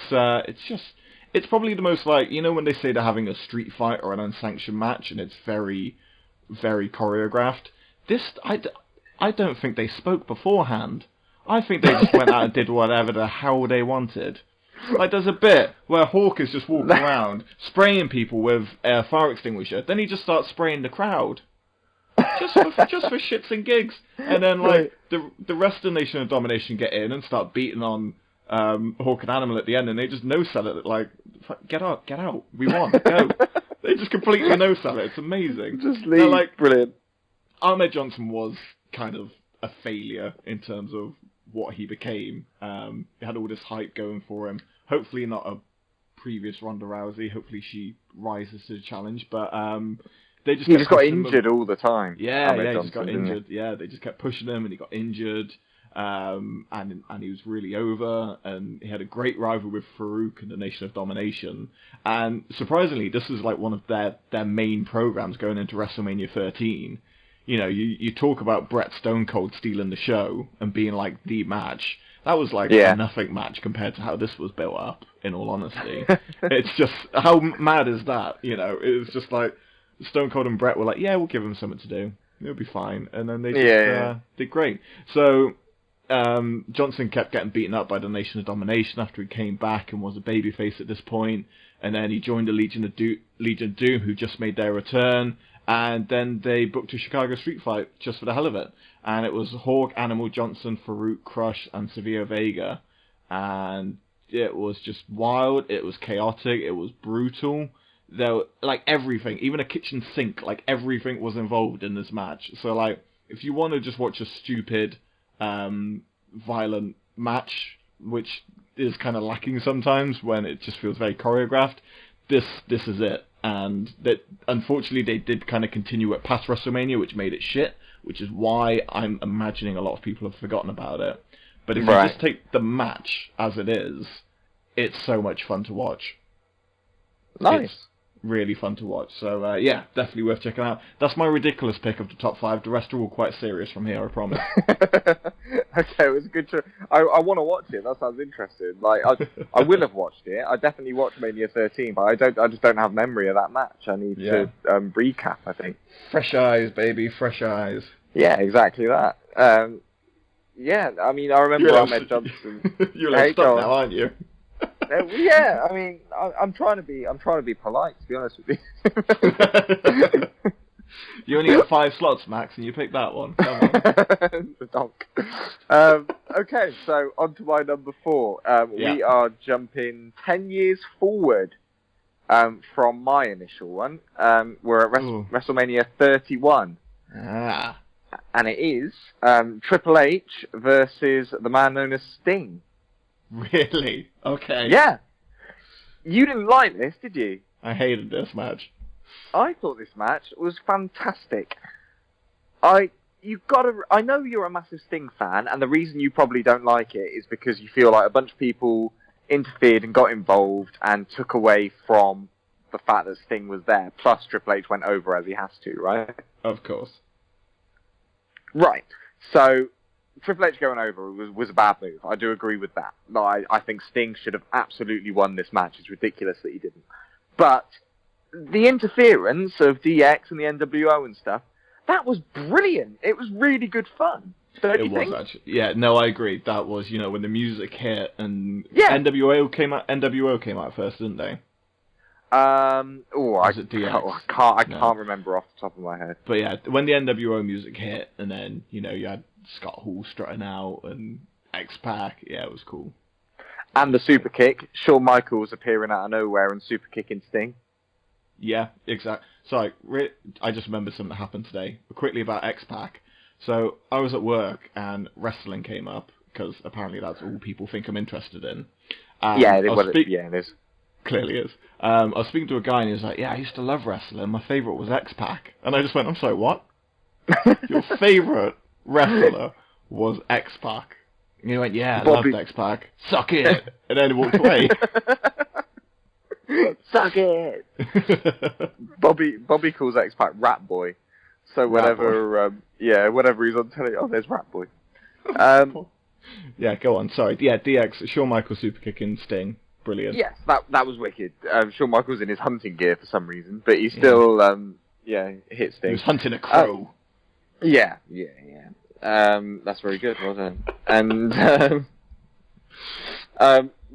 probably the most, like, you know when they say they're having a street fight or an unsanctioned match and it's very, very choreographed? This, I don't think they spoke beforehand. I think they just went out and did whatever the hell they wanted. Like, there's a bit where Hawk is just walking around, spraying people with a fire extinguisher, then he just starts spraying the crowd. Just for shits and gigs. And then, like, the rest of the Nation of Domination get in and start beating on Hawk and Animal at the end, and they just no-sell it, like, get out, we won, go. They just completely no-sell it, it's amazing. Just leave, like, brilliant. Ahmed Johnson was kind of a failure in terms of what he became. He had all this hype going for him. Hopefully not a previous Ronda Rousey. Hopefully she rises to the challenge. But they just got injured all the time. Yeah, he just got injured. Yeah, they just kept pushing him, and he got injured. And he was really over, and he had a great rival with Farouk in the Nation of Domination. And surprisingly, this was like one of their main programs going into WrestleMania 13. You know, you talk about Bret Stone Cold stealing the show and being like the match. That was like a nothing match compared to how this was built up, in all honesty. It's just, how mad is that? You know, it was just like, Stone Cold and Bret were like, yeah, we'll give him something to do. It'll be fine. And then they just did great. So, Johnson kept getting beaten up by the Nation of Domination after he came back and was a babyface at this point. And then he joined the Legion of Doom, who just made their return. And then they booked a Chicago street fight just for the hell of it. And it was Hawk, Animal Johnson, Farouk, Crush, and Savio Vega. And it was just wild. It was chaotic. It was brutal. There were, like, everything, even a kitchen sink, like, everything was involved in this match. So, like, if you want to just watch a stupid, violent match, which is kind of lacking sometimes when it just feels very choreographed, this is it. And that, unfortunately, they did kind of continue it past WrestleMania, which made it shit, which is why I'm imagining a lot of people have forgotten about it. But if you just take the match as it is, it's so much fun to watch. Nice. It's really fun to watch. So, yeah, definitely worth checking out. That's my ridiculous pick of the top 5. The rest are all quite serious from here, I promise. Okay, it was a good show. I want to watch it. That sounds interesting. Like, I will have watched it. I definitely watched Mania 13, but I just don't have memory of that match. I need to recap, I think. Fresh eyes, baby, fresh eyes. Yeah, exactly that. Yeah, I mean, I remember Ahmed Johnson. You're like stuck now, aren't you? Yeah, I mean, I'm trying to be polite, to be honest with you. You only got 5 slots, Max, and you picked that one. Come on. The donk. Okay, so on to my number 4. We are jumping 10 years forward from my initial one. We're at WrestleMania 31. Ah. And it is Triple H versus the man known as Sting. Really? Okay. Yeah. You didn't like this, did you? I hated this match. I thought this match was fantastic. I know you're a massive Sting fan, and the reason you probably don't like it is because you feel like a bunch of people interfered and got involved and took away from the fact that Sting was there. Plus, Triple H went over as he has to, right? Of course. Right. So, Triple H going over was a bad move. I do agree with that. No, I think Sting should have absolutely won this match. It's ridiculous that he didn't. But the interference of DX and the NWO and stuff, that was brilliant. It was really good fun. Don't you think? Actually. Yeah, no, I agree. That was, when the music hit and Yeah. NWO came out first, didn't they? I DX? can't remember off the top of my head. But yeah, when the NWO music hit, and then you had Scott Hall strutting out and X-Pac, yeah, it was cool. And the super kick, Shawn Michaels appearing out of nowhere and super kicking Sting. Yeah, exactly. Sorry, I just remembered something that happened today. Quickly about X-Pac. So I was at work and wrestling came up because apparently that's all people think I'm interested in. It is. Clearly is. I was speaking to a guy and he was like, "Yeah, I used to love wrestling. My favourite was X-Pac." And I just went, "I'm sorry, what? Your favourite wrestler was X-Pac?" And he went, "Yeah, I loved X-Pac. Suck it." And then he walked away. Suck it. Bobby calls X-Pac Rat Boy. So whenever he's on telly, there's Rat Boy. Yeah, go on. Sorry. Yeah, DX, Shawn Michaels super kicking Sting. Brilliant. Yes, that was wicked. Shawn Michaels in his hunting gear for some reason, but he still hit Sting. He was hunting a crow. Yeah. That's very good, wasn't it? And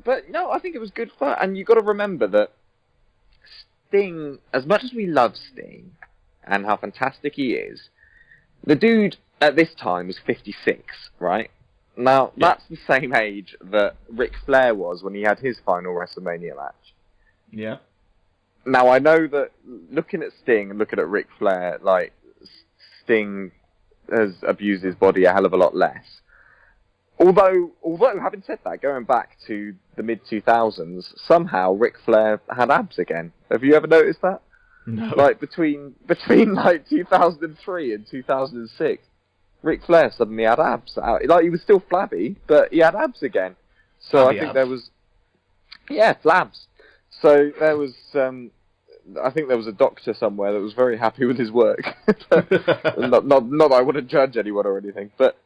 but no, I think it was good fun. And you got to remember that Sting, as much as we love Sting and how fantastic he is, the dude at this time was 56, right? Now, that's the same age that Ric Flair was when he had his final WrestleMania match. Yeah. Now, I know that looking at Sting and looking at Ric Flair, like, Sting has abused his body a hell of a lot less. Although, having said that, going back to the mid-2000s, somehow Ric Flair had abs again. Have you ever noticed that? No. Like, between like 2003 and 2006, Ric Flair suddenly had abs. Like, he was still flabby, but he had abs again. So Flabby I think abs. there was... Yeah, flabs. So there was... I think there was a doctor somewhere that was very happy with his work. not that I want to judge anyone or anything, but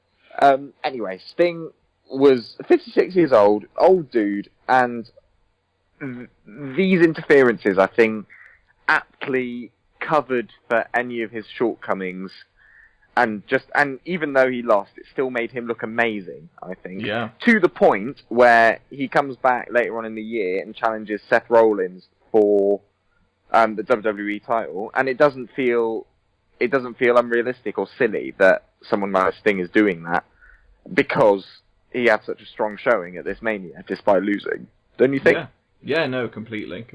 anyway, Sting was 56 years old dude, and these interferences, I think, aptly covered for any of his shortcomings, and even though he lost, it still made him look amazing, I think. Yeah. To the point where he comes back later on in the year and challenges Seth Rollins for the WWE title, and it doesn't feel unrealistic or silly that someone like Sting is doing that because he had such a strong showing at this Mania despite losing. Don't you think? Yeah, no, completely.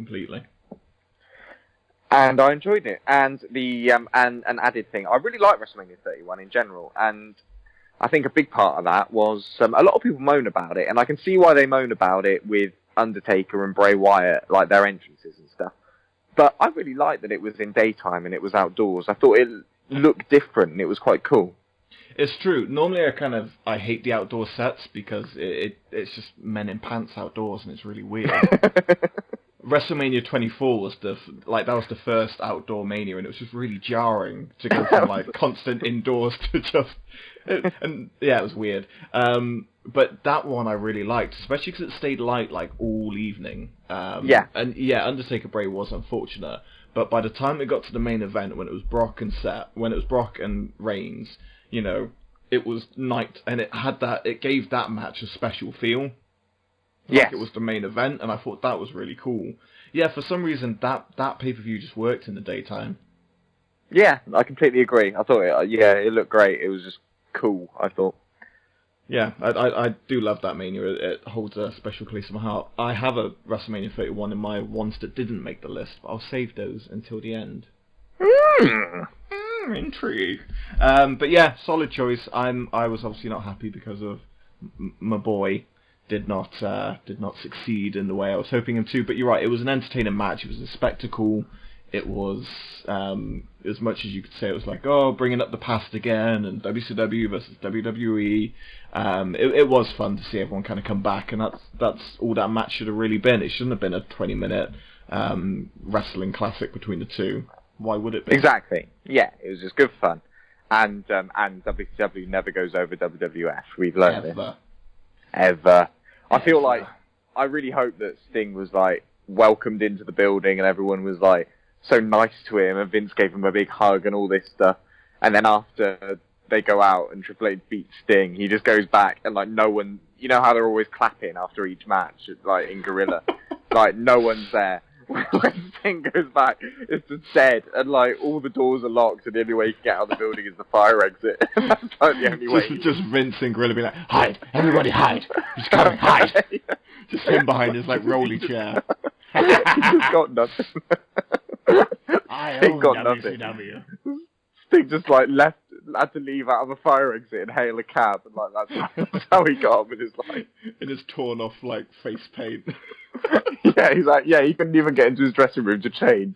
And I enjoyed it. And the and an added thing, I really like WrestleMania 31 in general, and I think a big part of that was a lot of people moan about it, and I can see why they moan about it with Undertaker and Bray Wyatt, like their entrances and stuff. But I really liked that it was in daytime and it was outdoors. I thought it looked different and it was quite cool. It's true. Normally I hate the outdoor sets because it's just men in pants outdoors and it's really weird. WrestleMania 24 was that was the first outdoor Mania, and it was just really jarring to go from like constant indoors to just it was weird. But that one I really liked, especially because it stayed light like all evening. Undertaker Bray was unfortunate, but by the time it got to the main event, when it was Brock and Reigns, it was night, and it gave that match a special feel. Like it was the main event, and I thought that was really cool. Yeah, for some reason that pay-per-view just worked in the daytime. Yeah, I completely agree. I thought it looked great. It was just cool, I thought. Yeah, I do love that Mania. It holds a special place in my heart. I have a WrestleMania 31 in my ones that didn't make the list, but I'll save those until the end. Intrigue. But yeah, solid choice. I was obviously not happy because of my boy did not succeed in the way I was hoping him to. But you're right, it was an entertaining match. It was a spectacle. It was, as much as you could say, it was like, bringing up the past again, and WCW versus WWE. It was fun to see everyone kind of come back, and that's all that match should have really been. It shouldn't have been a 20-minute wrestling classic between the two. Why would it be? Exactly. Yeah, it was just good fun. And WCW never goes over WWF. We've learned this. Ever. I feel like, I really hope that Sting was like welcomed into the building and everyone was like so nice to him and Vince gave him a big hug and all this stuff. And then after they go out and Triple H beats Sting, he just goes back and like no one, you know how they're always clapping after each match, like in Gorilla, like no one's there. When Sting goes back, it's just dead, and like all the doors are locked, and the only way you can get out of the building is the fire exit. That's like the only way. Just Vince and Gorilla being like, hide, everybody hide, he's coming, hide. Just him behind his like rolly chair. He's just got nothing. I Sting own got WCW. nothing. Sting just like had to leave out of a fire exit and hail a cab, and like that's how he got on with his life. In his torn off like face paint. Yeah, he's like, he couldn't even get into his dressing room to change.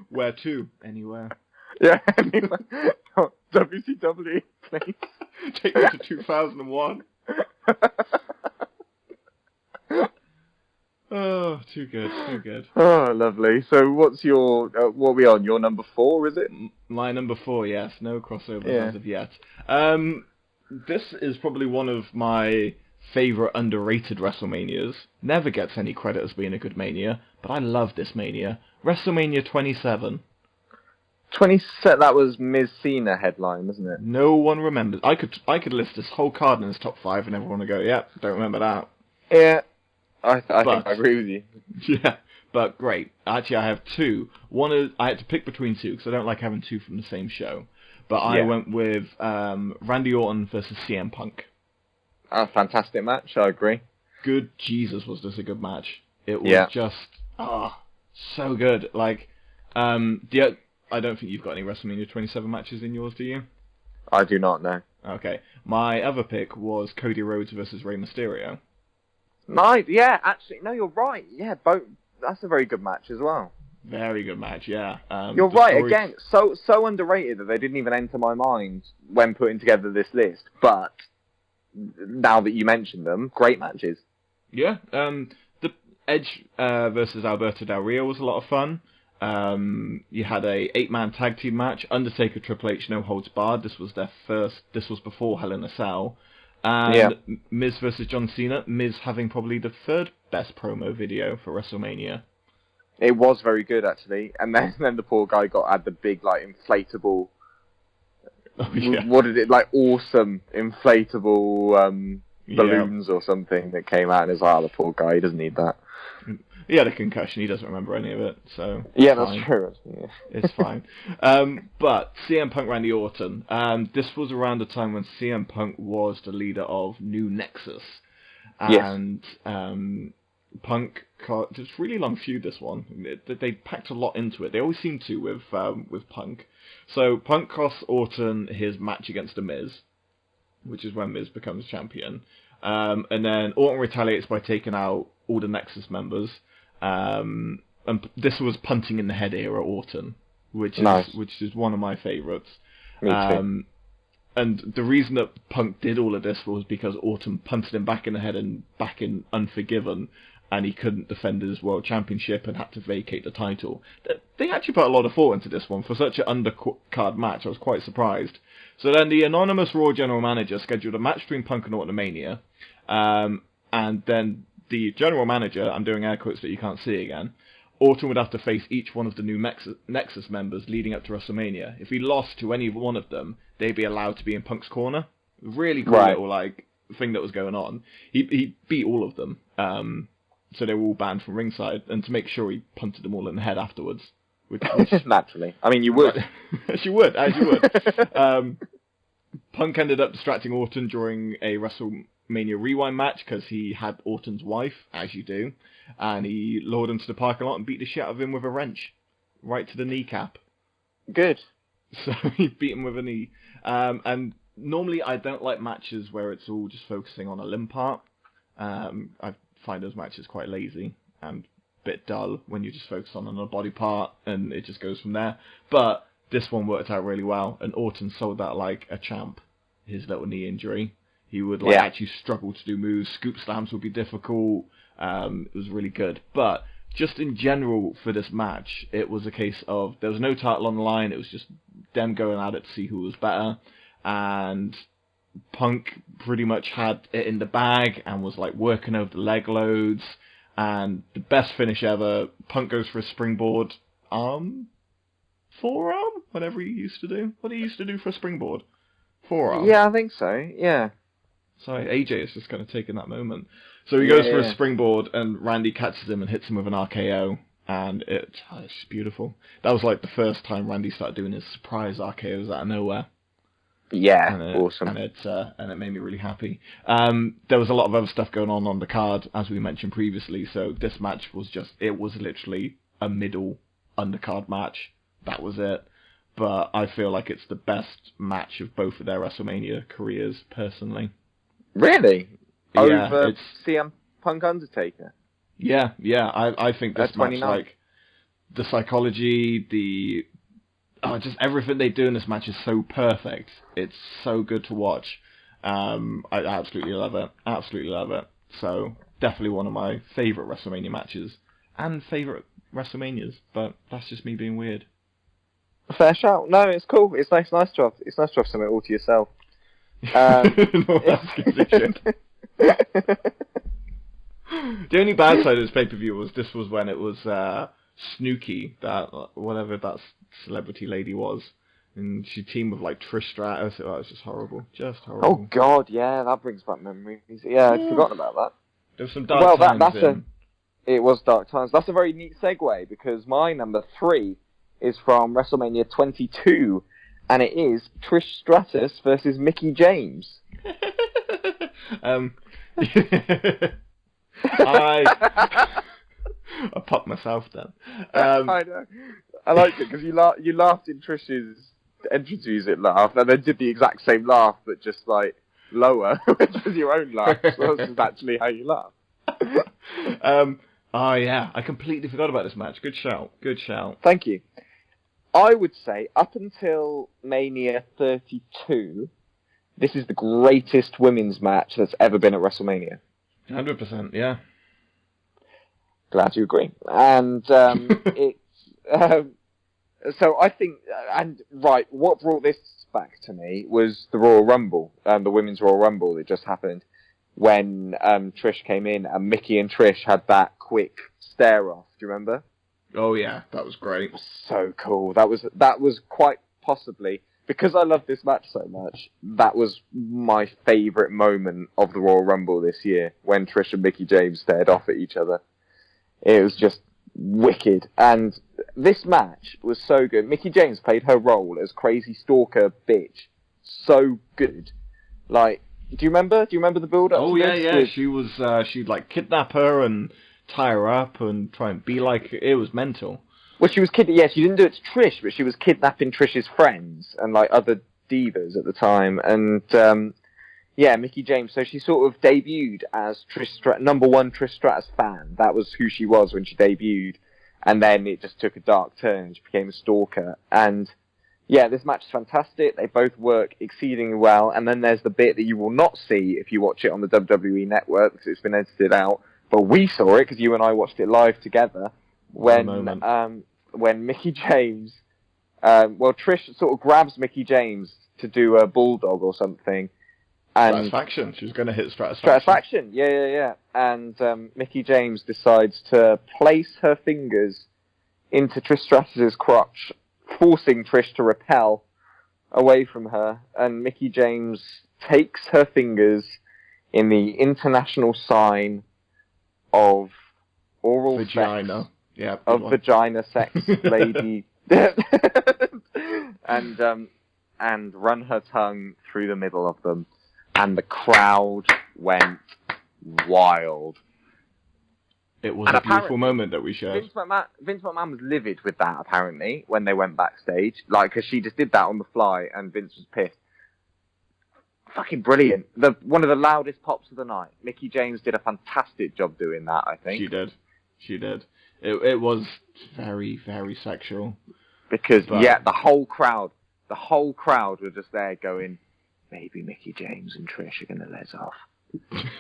Where to? Anywhere. Yeah, anyway. WCW, please. Take me to 2001. Oh, too good, too good. Oh, lovely. So what's your, what are we on? Your number 4, is it? My number 4, yes. No crossovers Yeah. as of yet. This is probably one of my favourite underrated WrestleManias. Never gets any credit as being a good Mania, but I love this Mania. WrestleMania 27. 27, that was Miz Cena headline, wasn't it? No one remembers. I could list this whole card in his top 5 and everyone would go, yeah, don't remember that. Yeah, I think I agree with you. Yeah, but great. Actually, I have 2. One is, I had to pick between 2 because I don't like having 2 from the same show. But I went with Randy Orton versus CM Punk. A fantastic match, I agree. Good Jesus, was this a good match. It was just, so good. Like, I don't think you've got any WrestleMania 27 matches in yours, do you? I do not know. Okay. My other pick was Cody Rhodes versus Rey Mysterio. Nice, yeah, actually, no, you're right. Yeah, both. That's a very good match as well. Very good match, yeah. You're right, again, so underrated that they didn't even enter my mind when putting together this list. But, now that you mention them, great matches. Yeah, the Edge versus Alberto Del Rio was a lot of fun. You had a 8-man tag team match. Undertaker, Triple H, no holds barred. This was their first. This was before Hell in a Cell. And Miz versus John Cena. Miz having probably the 3rd best promo video for WrestleMania. It was very good, actually. And then the poor guy had the big, like, inflatable. Oh, yeah. What is it, like, awesome inflatable balloons or something that came out, and it's like, the poor guy, he doesn't need that. He had a concussion, he doesn't remember any of it, so... Yeah, fine. that's true. Yeah. It's fine. But CM Punk, Randy Orton, this was around the time when CM Punk was the leader of New Nexus. And Punk, it's a really long feud, this one. They packed a lot into it. They always seem to with Punk. So Punk costs Orton his match against The Miz, which is when Miz becomes champion. And then Orton retaliates by taking out all the Nexus members. And this was punting in the head era Orton, which is one of my favourites. Me too. And the reason that Punk did all of this was because Orton punted him back in the head and back in Unforgiven, and he couldn't defend his world championship and had to vacate the title. They actually put a lot of thought into this one for such an undercard match. I was quite surprised. So then the anonymous Raw general manager scheduled a match between Punk and Orton at Mania, and then the general manager, I'm doing air quotes that you can't see again, Orton would have to face each one of the new Nexus members leading up to WrestleMania. If he lost to any one of them, they'd be allowed to be in Punk's corner. Really cool little like thing that was going on. He beat all of them, so they were all banned from ringside, and to make sure he punted them all in the head afterwards. Which naturally, I mean, you would. as you would. Punk ended up distracting Orton during a WrestleMania Rewind match because he had Orton's wife, as you do, and he lured him to the parking lot and beat the shit out of him with a wrench, right to the kneecap. Good. So he beat him with a knee. And normally I don't like matches where it's all just focusing on a limb part. I find those matches quite lazy and a bit dull when you just focus on a body part and it just goes from there. But this one worked out really well, and Orton sold that like a champ, his little knee injury. He would actually struggle to do moves. Scoop slams would be difficult. It was really good. But just in general for this match, it was a case of there was no title on the line. It was just them going at it to see who was better, and Punk pretty much had it in the bag and was like working over the leg loads, and the best finish ever. Punk goes for a springboard forearm, whatever he used to do. What did he used to do for a springboard? Forearm. Yeah, I think so. Yeah. Sorry, AJ is just kind of taking that moment. So he goes for a springboard, and Randy catches him and hits him with an RKO, and it's just beautiful. That was like the first time Randy started doing his surprise RKOs out of nowhere. Yeah, awesome. And it made me really happy. There was a lot of other stuff going on the card, as we mentioned previously, so this match was literally a middle undercard match. That was it. But I feel like it's the best match of both of their WrestleMania careers, personally. Really? Yeah, Over CM Punk Undertaker? Yeah. I think this match, 29. like, the psychology, just everything they do in this match is so perfect. It's so good to watch. I absolutely love it. Absolutely love it. So, definitely one of my favourite WrestleMania matches. And favourite WrestleManias. But that's just me being weird. Fair shout. No, it's cool. It's nice to have something all to yourself. No, that's good as shit. The only bad side of this pay-per-view was when it was Snooki, whatever that celebrity lady was, and she teamed with like Trish Stratus. It was just horrible. Just horrible. Oh God, yeah, that brings back memories. Yeah, I'd forgotten about that. There's some dark times it was dark times. That's a very neat segue, because my number 3 is from WrestleMania 22, and it is Trish Stratus versus Mickie James. I popped myself then. I know. I liked it because you laughed in Trish's entrance music laugh, and then did the exact same laugh, but just like lower, which was your own laugh. So this is actually how you laugh. Oh yeah, I completely forgot about this match. Good shout. Thank you. I would say up until Mania 32, this is the greatest women's match that's ever been at WrestleMania. 100%, yeah. Glad you agree. And so I think, what brought this back to me was the Royal Rumble, the Women's Royal Rumble that just happened, when Trish came in and Mickie and Trish had that quick stare-off. Do you remember? Oh yeah, that was great. So cool. That was quite possibly, because I love this match so much, that was my favourite moment of the Royal Rumble this year, when Trish and Mickie James stared off at each other. It was just wicked. And this match was so good. Mickie James played her role as crazy stalker bitch so good. Like, do you remember the build-up? Oh yeah. She'd like kidnap her and tie her up and try and be like, it was mental. Well, she didn't do it to Trish, but she was kidnapping Trish's friends and like other divas at the time. And Mickie James. So she sort of debuted as number one Trish Stratus fan. That was who she was when she debuted, and then it just took a dark turn. She became a stalker. And yeah, this match is fantastic. They both work exceedingly well. And then there's the bit that you will not see if you watch it on the WWE network, because it's been edited out. But we saw it because you and I watched it live together. When Mickie James, Trish sort of grabs Mickie James to do a bulldog or something. And Stratisfaction. She was going to hit Stratisfaction. Yeah. And Mickie James decides to place her fingers into Trish Stratus's crotch, forcing Trish to repel away from her. And Mickie James takes her fingers in the international sign of oral vagina. Sex. Yeah, of vagina sex, lady. and run her tongue through the middle of them. And the crowd went wild. It was a beautiful moment that we shared. Vince McMahon was livid with that, apparently, when they went backstage. Like, because she just did that on the fly, and Vince was pissed. Fucking brilliant. One of the loudest pops of the night. Mickie James did a fantastic job doing that, I think. She did. It was very, very sexual. Because, the whole crowd were just there going, maybe Mickie James and Trish are going to let off.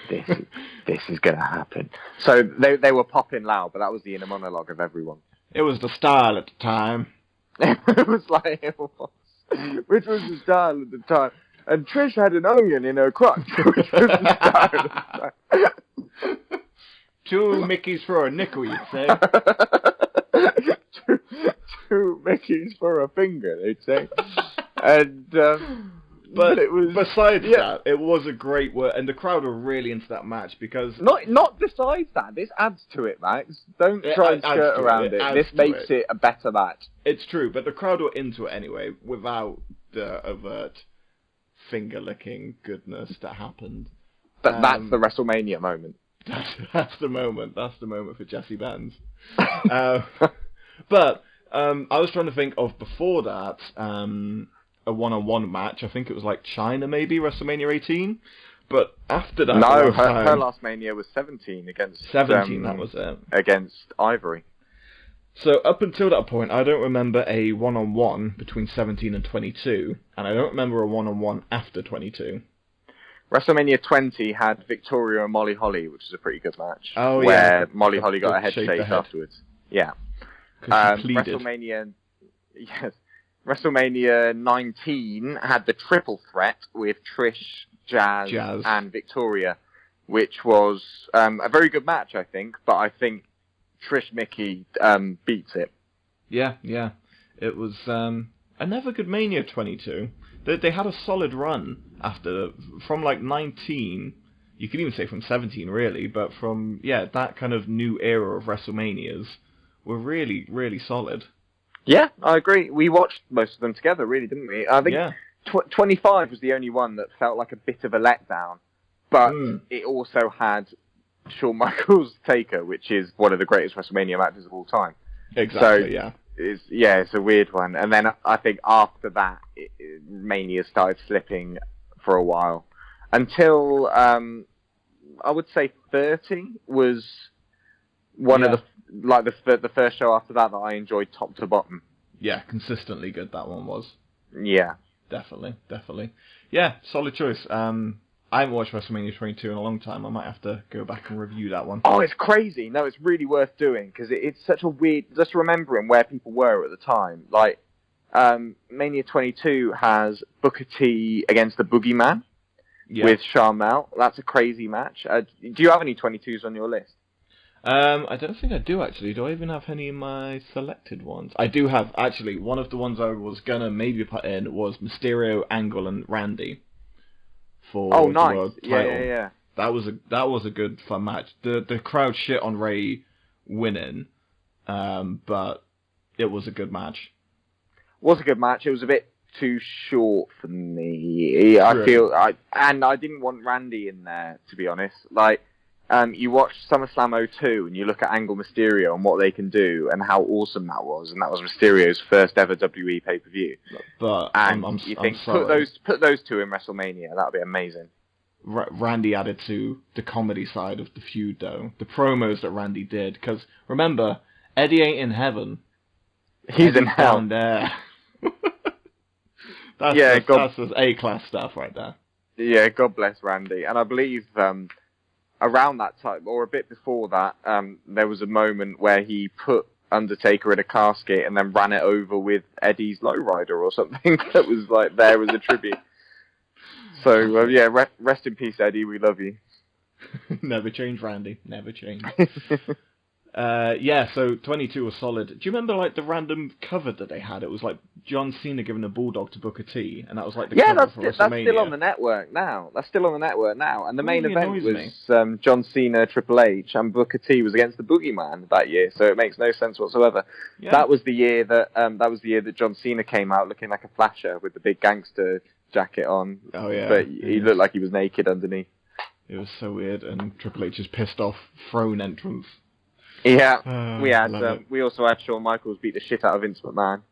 This is going to happen. So they were popping loud, but that was the inner monologue of everyone. It was the style at the time. It was. which was the style at the time. And Trish had an onion in her crotch, which was the style at the time. 2 Mickeys for a nickel, you'd say. two Mickeys for a finger, they'd say. And but it was besides that, it was a great work, and the crowd were really into that match because not besides that. This adds to it, Max. Don't try and skirt around it. This makes it a better match. It's true, but the crowd were into it anyway, without the overt finger licking goodness that happened. But that's the WrestleMania moment. That's the moment. That's the moment for Jesse Benz. But I was trying to think of before that a one-on-one match. I think it was like China, maybe WrestleMania 18. But after that, no, her last Mania was 17 against 17. That was it against Ivory. So up until that point, I don't remember a one-on-one between 17 and 22, and I don't remember a one-on-one after 22. WrestleMania 20 had Victoria and Molly Holly, which is a pretty good match. Oh, yeah. Where Molly Holly got her head shaved afterwards. Yeah. WrestleMania 19 had the triple threat with Trish, Jazz, and Victoria, which was a very good match, I think, but I think Trish Mickey beats it. Yeah. It was another good Mania 22. They had a solid run from like 19, you could even say from 17 really, but from, that kind of new era of WrestleManias were really, really solid. Yeah, I agree. We watched most of them together, really, didn't we? I think 25 was the only one that felt like a bit of a letdown, but it also had Shawn Michaels Taker, which is one of the greatest WrestleMania matches of all time. Exactly, so, it's a weird one. And then I think after that, Mania started slipping for a while. Until, I would say 30 was one of the first show after that I enjoyed top to bottom. Yeah, consistently good that one was. Yeah. Definitely. Yeah, solid choice. I haven't watched WrestleMania 22 in a long time. I might have to go back and review that one. Oh, it's crazy. No, it's really worth doing, because it's such a weird... Just remembering where people were at the time. Like, Mania 22 has Booker T against the Boogeyman with Sharmell. That's a crazy match. Do you have any 22s on your list? I don't think I do, actually. Do I even have any of my selected ones? I do have, actually, one of the ones I was going to maybe put in was Mysterio, Angle, and Randy. For nice. the world title. Yeah. That was a good fun match. The crowd shit on Ray winning, but it was a good match. It was a good match. It was a bit too short for me. I didn't want Randy in there, to be honest. Like, you watch SummerSlam 02 and you look at Angle Mysterio and what they can do and how awesome that was, and that was Mysterio's first ever WWE pay-per-view. But and I'm think sorry. put those two in WrestleMania, that would be amazing. Randy added to the comedy side of the feud, though. The promos that Randy did, because remember, Eddie ain't in heaven. He's in hell. Down there. That's A-class stuff right there. Yeah, God bless Randy. And I believe around that time, or a bit before that, there was a moment where he put Undertaker in a casket and then ran it over with Eddie's lowrider or something that was like there as a tribute. So, rest in peace, Eddie. We love you. Never change, Randy. Never change. So 22 was solid. Do you remember like the random cover that they had? It was like John Cena giving a bulldog to Booker T, and that was like the cover for WrestleMania. That's still on the network now. And the main event was John Cena, Triple H, and Booker T was against the Boogeyman that year. So it makes no sense whatsoever. Yeah. That was the year that John Cena came out looking like a flasher with the big gangster jacket on. Oh yeah, but he looked like he was naked underneath. It was so weird, and Triple H's pissed off throne entrance. Yeah, we also had Shawn Michaels beat the shit out of Vince McMahon,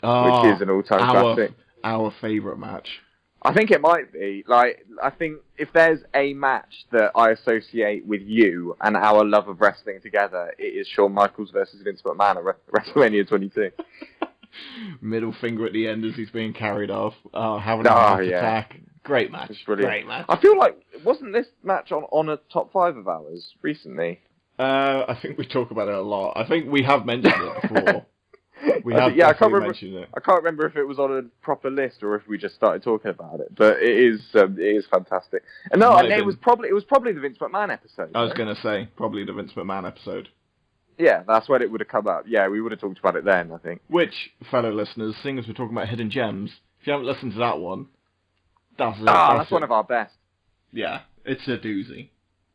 which is an all-time classic. Our favourite match. I think it might be. Like, I think if there's a match that I associate with you and our love of wrestling together, it is Shawn Michaels versus Vince McMahon at WrestleMania 22. Middle finger at the end as he's being carried off. Having a heart attack. Great match. Great match. I feel like, wasn't this match on a top 5 of ours recently? I think we talk about it a lot. I think we have mentioned it before. We have I can't definitely remember. mentioned it. I can't remember if it was on a proper list or if we just started talking about it. But it is fantastic. And no, Might and have it was probably the Vince McMahon episode. I was right? going to say, probably the Vince McMahon episode. Yeah, that's when it would have come up. Yeah, we would have talked about it then, I think. Which, fellow listeners, seeing as we're talking about hidden gems, if you haven't listened to that one, that's one of our best. Yeah, it's a doozy.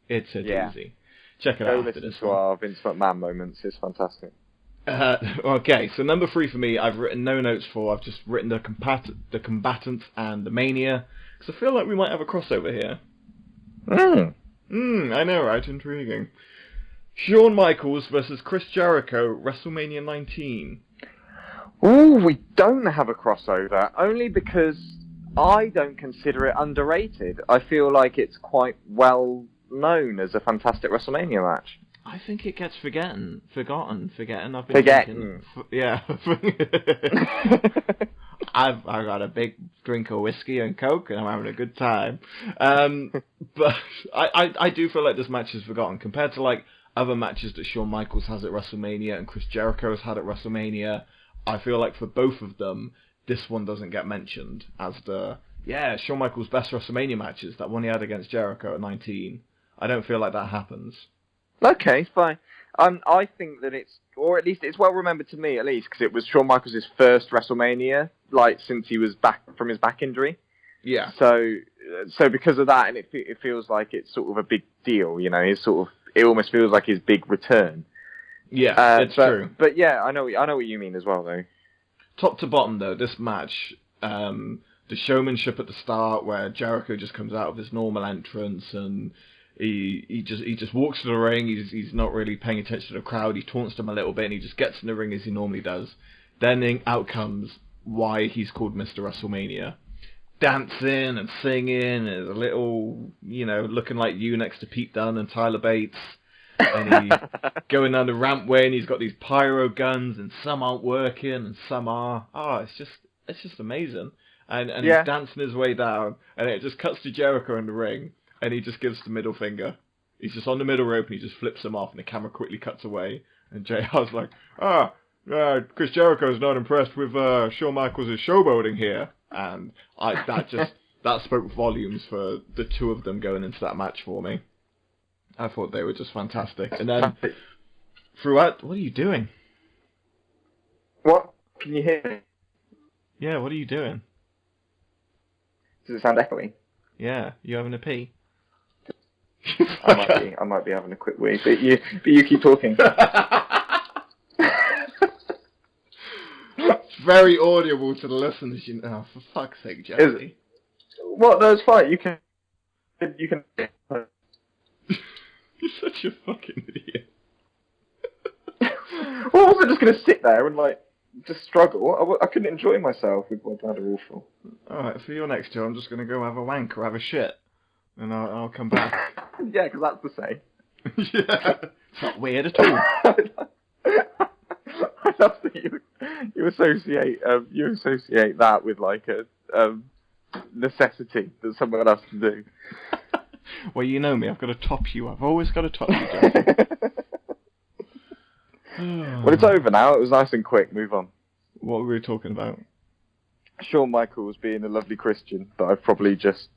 It's a Yeah. doozy. Check it Go out. listen to our Vince McMahon moments. It's fantastic. Okay, so number 3 for me, I've written no notes for. I've just written the combatant and the mania, because I feel like we might have a crossover here. I know, right? Intriguing. Shawn Michaels versus Chris Jericho, WrestleMania 19. Ooh, we don't have a crossover, only because I don't consider it underrated. I feel like it's quite well known as a fantastic WrestleMania match. I think it gets forgotten. I've been Forgetting. Yeah. I've got a big drink of whiskey and coke, and I'm having a good time. But I do feel like this match is forgotten compared to like other matches that Shawn Michaels has at WrestleMania and Chris Jericho has had at WrestleMania. I feel like for both of them, this one doesn't get mentioned as Shawn Michaels' best WrestleMania matches, that one he had against Jericho at 19. I don't feel like that happens. Okay, fine. I think that or at least it's well remembered to me, at least, because it was Shawn Michaels' first WrestleMania, like, since he was back from his back injury. Yeah. So because of that, and it feels like it's sort of a big deal, you know, it almost feels like his big return. Yeah, it's true. But yeah, I know what you mean as well, though. Top to bottom, though, this match, the showmanship at the start, where Jericho just comes out of his normal entrance and he just walks to the ring. He's not really paying attention to the crowd. He taunts them a little bit, and he just gets in the ring as he normally does. Then out comes why he's called Mr. WrestleMania. Dancing and singing, and a little, looking like you next to Pete Dunne and Tyler Bates. And he's going down the rampway, and he's got these pyro guns, and some aren't working, and some are. It's just amazing. And he's dancing his way down, and it just cuts to Jericho in the ring, and he just gives the middle finger. He's just on the middle rope, and he just flips him off, and the camera quickly cuts away. And JR's like, Chris Jericho's not impressed with Shawn Michaels' showboating here. And that spoke volumes for the two of them going into that match for me. I thought they were just fantastic. And then throughout, what are you doing? What? Can you hear me? Yeah, what are you doing? Does it sound echoey? Yeah, you having a pee? I might be having a quick wee, but you keep talking. It's very audible to the listeners, for fuck's sake, Jesse. What? No, it's fine. You can. You're such a fucking idiot. Well, I wasn't just going to sit there and just struggle. I couldn't enjoy myself with my bladder awful. Alright, for your next tour, I'm just going to go have a wank or have a shit. And I'll come back. Yeah, because that's the same. Yeah. It's not weird at all. I love that you associate that with a necessity that someone else can do. Well, you know me, I've got to top you. I've always got to top you, Jesse. Well, it's over now. It was nice and quick. Move on. What were we talking about? Shawn Michaels being a lovely Christian that I've probably just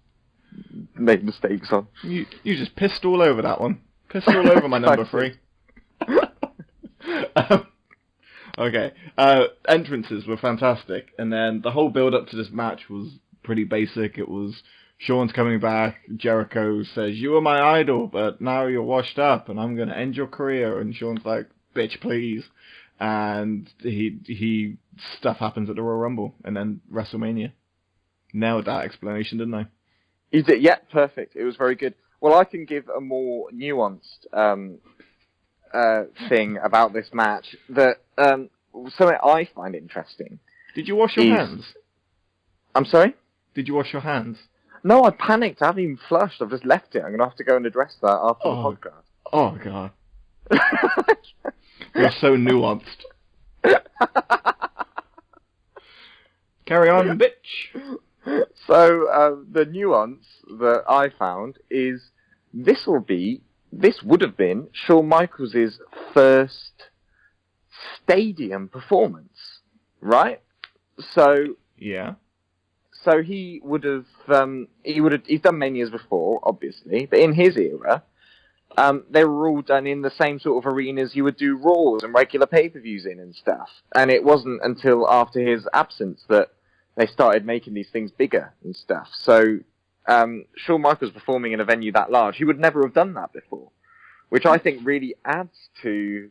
made mistakes on. You just pissed all over that one. Pissed all over my number 3. Okay. Entrances were fantastic, and then the whole build-up to this match was pretty basic. It was Shawn's coming back. Jericho says, "You were my idol, but now you're washed up, and I'm going to end your career." And Shawn's like, "Bitch, please." And he stuff happens at the Royal Rumble, and then WrestleMania. Nailed that explanation, didn't I? You did, yeah, perfect. It was very good. Well, I can give a more nuanced thing about this match that something I find interesting. Did you wash your hands? I'm sorry? Did you wash your hands? No, I panicked. I haven't even flushed. I've just left it. I'm going to have to go and address that after the podcast. Oh, God. You're so nuanced. Carry on, bitch. So, the nuance that I found is this would have been Shawn Michaels' first stadium performance. right? So Yeah. So he would have, he's done Manias before, obviously, but in his era, they were all done in the same sort of arenas you would do Raws and regular pay-per-views in and stuff. And it wasn't until after his absence that they started making these things bigger and stuff. So, Shawn Michaels performing in a venue that large, he would never have done that before, which I think really adds to,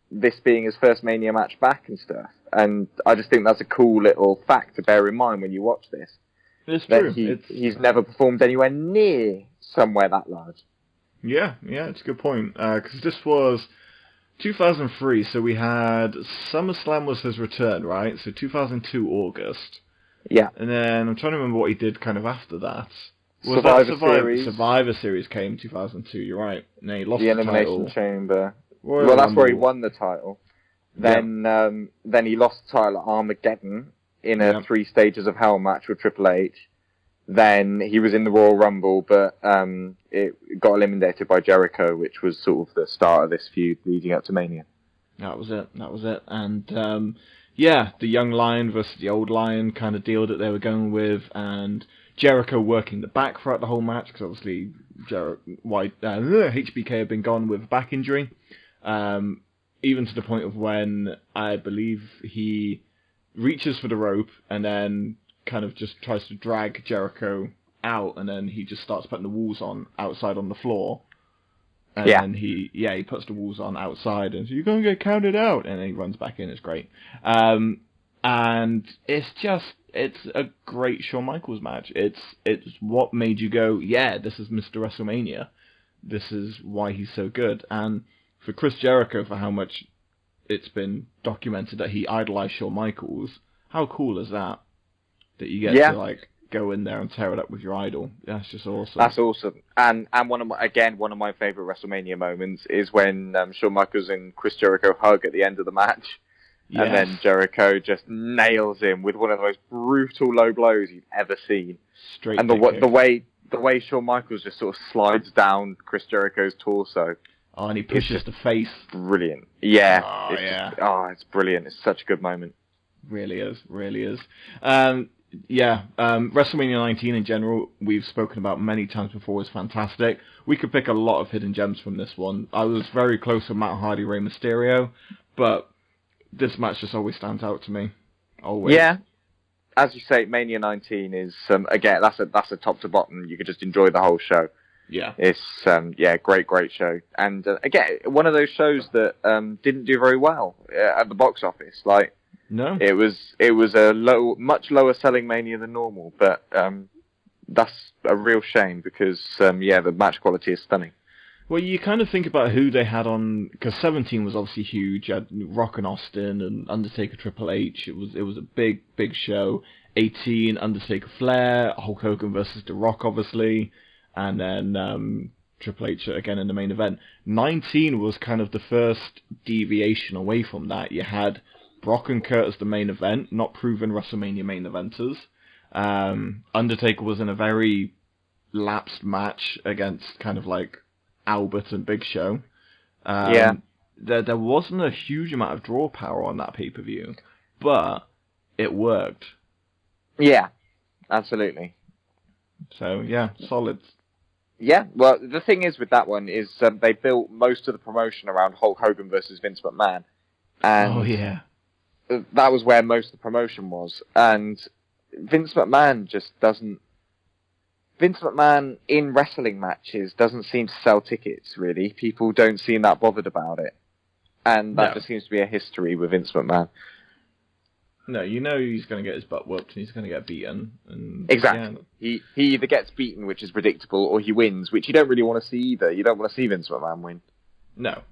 this being his first Mania match back and stuff. And I just think that's a cool little fact to bear in mind when you watch this. It's true. He's never performed anywhere near somewhere that large. Yeah, it's a good point. Because this was 2003, so we had SummerSlam was his return, right? So 2002 August. Yeah. And then I'm trying to remember what he did kind of after that. Was Survivor Series came 2002, you're right. And then he lost the Elimination title. Chamber. Royal That's Rumble. where he won the title. Then he lost the title at Armageddon in a 3 stages of hell match with Triple H. Then he was in the Royal Rumble, but it got eliminated by Jericho, which was sort of the start of this feud leading up to Mania. That was it. And the young Lion versus the old Lion kind of deal that they were going with, and Jericho working the back throughout the whole match, because obviously HBK had been gone with a back injury. Even to the point of when I believe he reaches for the rope and then kind of just tries to drag Jericho out, and then he just starts putting the walls on outside on the floor. And then he puts the walls on outside, and so you're going to get counted out, and then he runs back in. It's great. And it's a great Shawn Michaels match. It's what made you go, yeah, this is Mr. WrestleMania. This is why he's so good. And for Chris Jericho, for how much it's been documented that he idolized Shawn Michaels, how cool is that? That you get to like go in there and tear it up with your idol. That's just awesome. That's awesome. And one of my favorite WrestleMania moments is when Shawn Michaels and Chris Jericho hug at the end of the match. Yes. And then Jericho just nails him with one of the most brutal low blows you've ever seen. Straight. And the way Shawn Michaels just sort of slides down Chris Jericho's torso. Oh, and he pushes the face. Brilliant. Yeah. Oh, it's brilliant. It's such a good moment. Really is. WrestleMania 19 in general, we've spoken about many times before, is fantastic. We could pick a lot of hidden gems from this one. I was very close with Matt Hardy, Rey Mysterio, but this match just always stands out to me. Always. Yeah. As you say, Mania 19 is, again, that's a top to bottom. You could just enjoy the whole show. Yeah. It's, great show. And, again, one of those shows that didn't do very well at the box office. Like, no. It was a much lower selling Mania than normal, but that's a real shame because, the match quality is stunning. Well, you kind of think about who they had on, because 17 was obviously huge. You had Rock and Austin and Undertaker Triple H. It was a big show. 18, Undertaker Flair, Hulk Hogan versus The Rock, obviously. And then Triple H again in the main event. 19 was kind of the first deviation away from that. You had Brock and Kurt as the main event, not proven WrestleMania main eventers. Undertaker was in a very lapsed match against kind of like Albert and Big Show. There wasn't a huge amount of draw power on that pay-per-view, but it worked. Yeah, absolutely. So, solid. Yeah, well, the thing is with that one is they built most of the promotion around Hulk Hogan versus Vince McMahon. And that was where most of the promotion was. And Vince McMahon in wrestling matches doesn't seem to sell tickets, really. People don't seem that bothered about it. And that just seems to be a history with Vince McMahon. No, you know he's going to get his butt whooped and he's going to get beaten. And, exactly. He either gets beaten, which is predictable, or he wins, which you don't really want to see either. You don't want to see Vince McMahon win. No,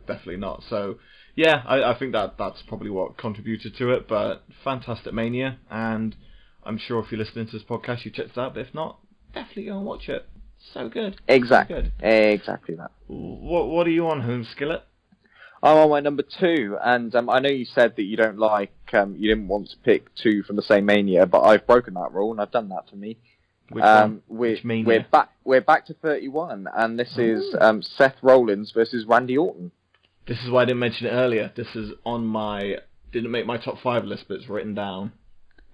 definitely not. So, I think that's probably what contributed to it, but fantastic Mania, and I'm sure if you're listening to this podcast, you checked it out, but if not, definitely go and watch it. So good. Exactly. So good. Exactly that. What are you on, Home Skillet? I'm on my number 2, and I know you said that you don't like, you didn't want to pick 2 from the same Mania, but I've broken that rule, and I've done that for me. Which Mania? We're back to 31, and this is Seth Rollins versus Randy Orton. This is why I didn't mention it earlier. This is on my didn't make my top 5 list, but it's written down.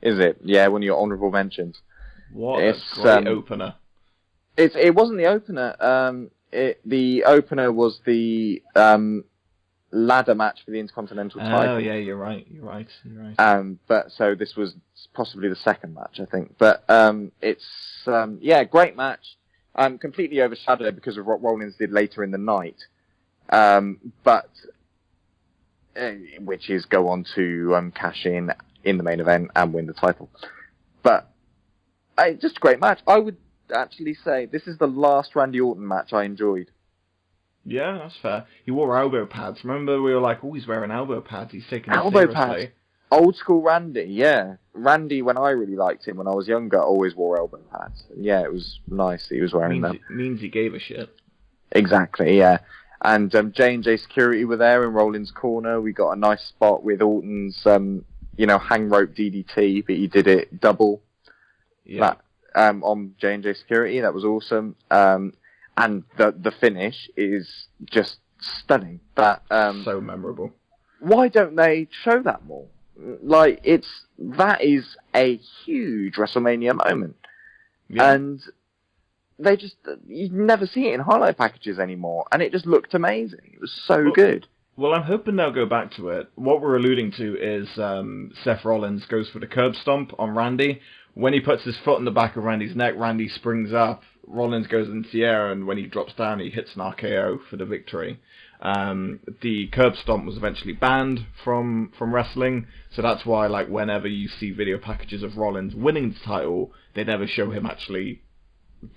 Is it? Yeah, one of your honourable mentions. What a great opener. It wasn't the opener. The opener was the ladder match for the Intercontinental title. Oh yeah, you're right. But so this was possibly the second match, I think. But it's great match. Completely overshadowed because of what Rollins did later in the night. Which is go on to cash in the main event and win the title. But just a great match. I would actually say this is the last Randy Orton match I enjoyed. Yeah, that's fair. He wore elbow pads. Remember, we were like, oh, he's wearing elbow pads. He's taking elbow seriously. pads. Old school Randy, yeah. Randy, when I really liked him when I was younger, always wore elbow pads. Yeah, it was nice that he was wearing them. Means he gave a shit. Exactly, yeah. And J&J Security were there in Rollins' corner. We got a nice spot with Orton's, hang rope DDT, but he did it double. Yeah. On J&J Security. That was awesome. And the finish is just stunning. So memorable. Why don't they show that more? Like, that is a huge WrestleMania moment. Yeah. And they just, you never see it in highlight packages anymore. And it just looked amazing. It was so good. Well, I'm hoping they'll go back to it. What we're alluding to is Seth Rollins goes for the curb stomp on Randy. When he puts his foot in the back of Randy's neck, Randy springs up. Rollins goes into the air, and when he drops down, he hits an RKO for the victory. The curb stomp was eventually banned from wrestling, so that's why, like, whenever you see video packages of Rollins winning the title, they never show him actually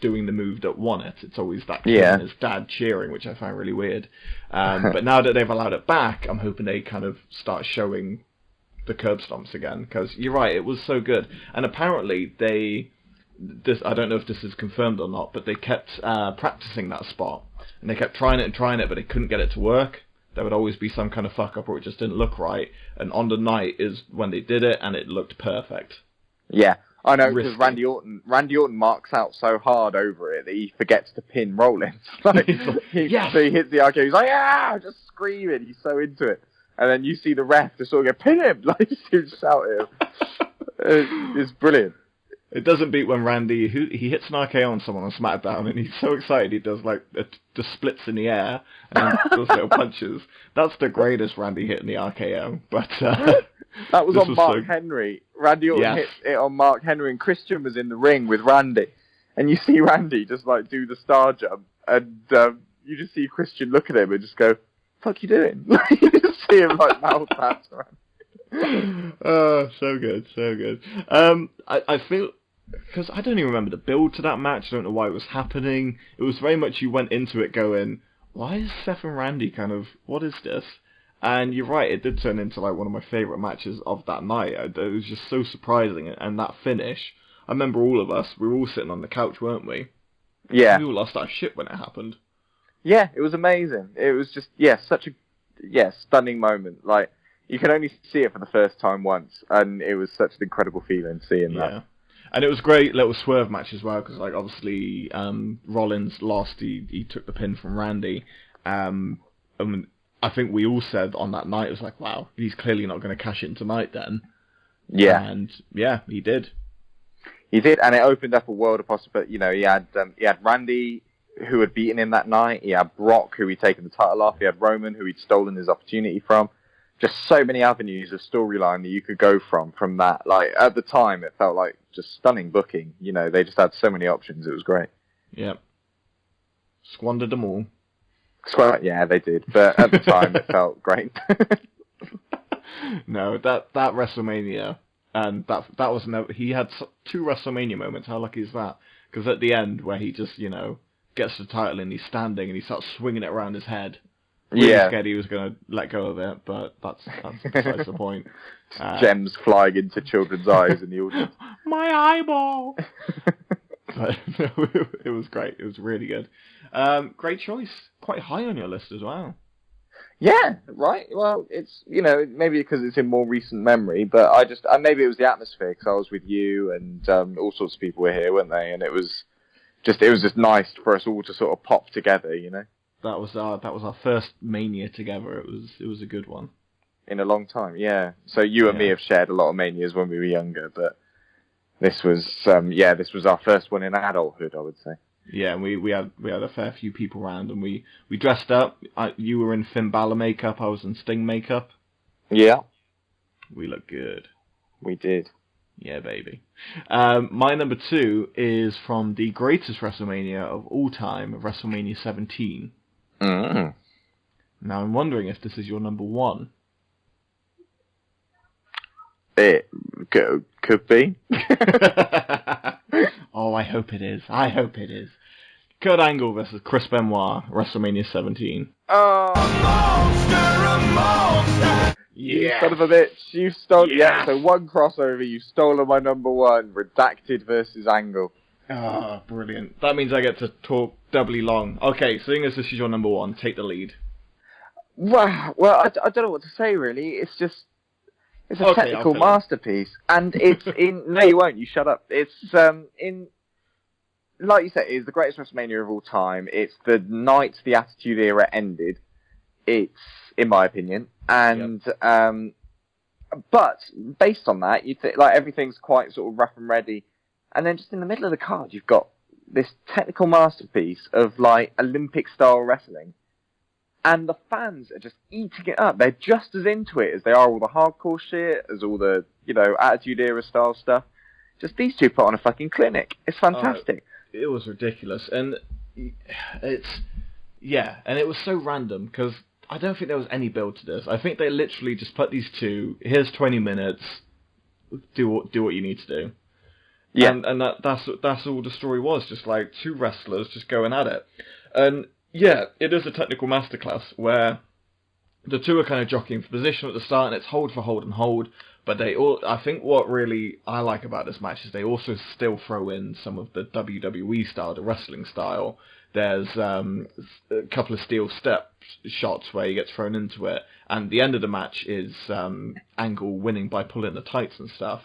doing the move that won it. It's always that kid and his dad cheering, which I find really weird. But now that they've allowed it back, I'm hoping they kind of start showing the curb stomps again, because you're right, it was so good. And apparently I don't know if this is confirmed or not, but they kept practicing that spot, and they kept trying it, but they couldn't get it to work. There would always be some kind of fuck up, or it just didn't look right. And on the night is when they did it, and it looked perfect. Yeah, I know, because Randy Orton marks out so hard over it that he forgets to pin Rollins. So he hits the RKO, he's like, yeah, just screaming. He's so into it. And then you see the ref just sort of go, pin him! Like, just shout at him. It's brilliant. It doesn't beat when Randy, he hits an RKO on someone on SmackDown, and he's so excited he does, like, just splits in the air, and does little punches. That's the greatest Randy hit in the RKO, but that was on Mark Henry. Randy Orton hit it on Mark Henry, and Christian was in the ring with Randy. And you see Randy just, like, do the star jump, and you just see Christian look at him and just go, fuck you doing? You just see him, like, mouth pats around. Oh, so good. I feel, because I don't even remember the build to that match. I don't know why it was happening. It was very much you went into it going, why is Seth and Randy what is this? And you're right, it did turn into like one of my favourite matches of that night. It was just so surprising, and that finish, I remember all of us, we were all sitting on the couch, weren't we? Yeah. We all lost our shit when it happened. Yeah, it was amazing. It was just, such a stunning moment. Like, you can only see it for the first time once, and it was such an incredible feeling seeing that. Yeah. And it was a great little swerve match as well, because, like, obviously, Rollins lost, he took the pin from Randy. I think we all said on that night, it was like, wow, he's clearly not going to cash in tonight then. Yeah. And, yeah, he did. He did, and it opened up a world of possibilities. You know, he had Randy, who had beaten him that night. He had Brock, who he'd taken the title off. He had Roman, who he'd stolen his opportunity from. Just so many avenues of storyline that you could go from that. Like, at the time, it felt like just stunning booking. You know, they just had so many options. It was great. Yeah. Squandered them all. Yeah, they did. But at the time, it felt great. No, that WrestleMania, and that was never. He had 2 WrestleMania moments. How lucky is that? Because at the end, where he just, you know, gets the title and he's standing and he starts swinging it around his head. Really scared he was going to let go of it, but that's besides the point. Gems flying into children's eyes in the audience. My eyeball! But no, it was great. It was really good. Great choice. Quite high on your list as well. Yeah, right. Well, it's, you know, maybe because it's in more recent memory, but I just, maybe it was the atmosphere, because I was with you and all sorts of people were here, weren't they? And it was just nice for us all to sort of pop together, you know? That was our first Mania together. It was a good one. in a long time. Yeah. So you and me have shared a lot of manias when we were younger, but this was this was our first one in adulthood, I would say. Yeah, and we had a fair few people around, and we dressed up. You were in Finn Balor makeup. I was in Sting makeup. Yeah. We looked good. We did. Yeah, baby. My number 2 is from the greatest WrestleMania of all time, WrestleMania 17. Mm. Now, I'm wondering if this is your number 1. It could be. Oh, I hope it is. I hope it is. Kurt Angle versus Chris Benoit, WrestleMania 17. Oh, A monster! you son of a bitch! You stole. Yeah. So one crossover. You've stolen my number 1. Redacted versus Angle. Oh, brilliant. That means I get to talk doubly long. Okay, seeing as this is your number 1, take the lead. Well, I don't know what to say really. It's a technical I'll masterpiece, and it's in. No, you won't. You shut up. It's in. Like you said, it's the greatest WrestleMania of all time. It's the night the Attitude Era ended. It's, in my opinion, and but based on that, you think like everything's quite sort of rough and ready, and then just in the middle of the card, you've got this technical masterpiece of like Olympic style wrestling. And the fans are just eating it up. They're just as into it as they are all the hardcore shit, as all the, Attitude Era style stuff. Just these two put on a fucking clinic. It's fantastic. It was ridiculous. And and it was so random, because I don't think there was any build to this. I think they literally just put these two, here's 20 minutes, do what you need to do. Yeah. And that's all the story was, just like two wrestlers just going at it. And yeah, it is a technical masterclass where the two are kind of jockeying for position at the start, and it's hold for hold and hold. But I think what really I like about this match is they also still throw in some of the WWE style, the wrestling style. There's a couple of steel step shots where he gets thrown into it, and the end of the match is Angle winning by pulling the tights and stuff.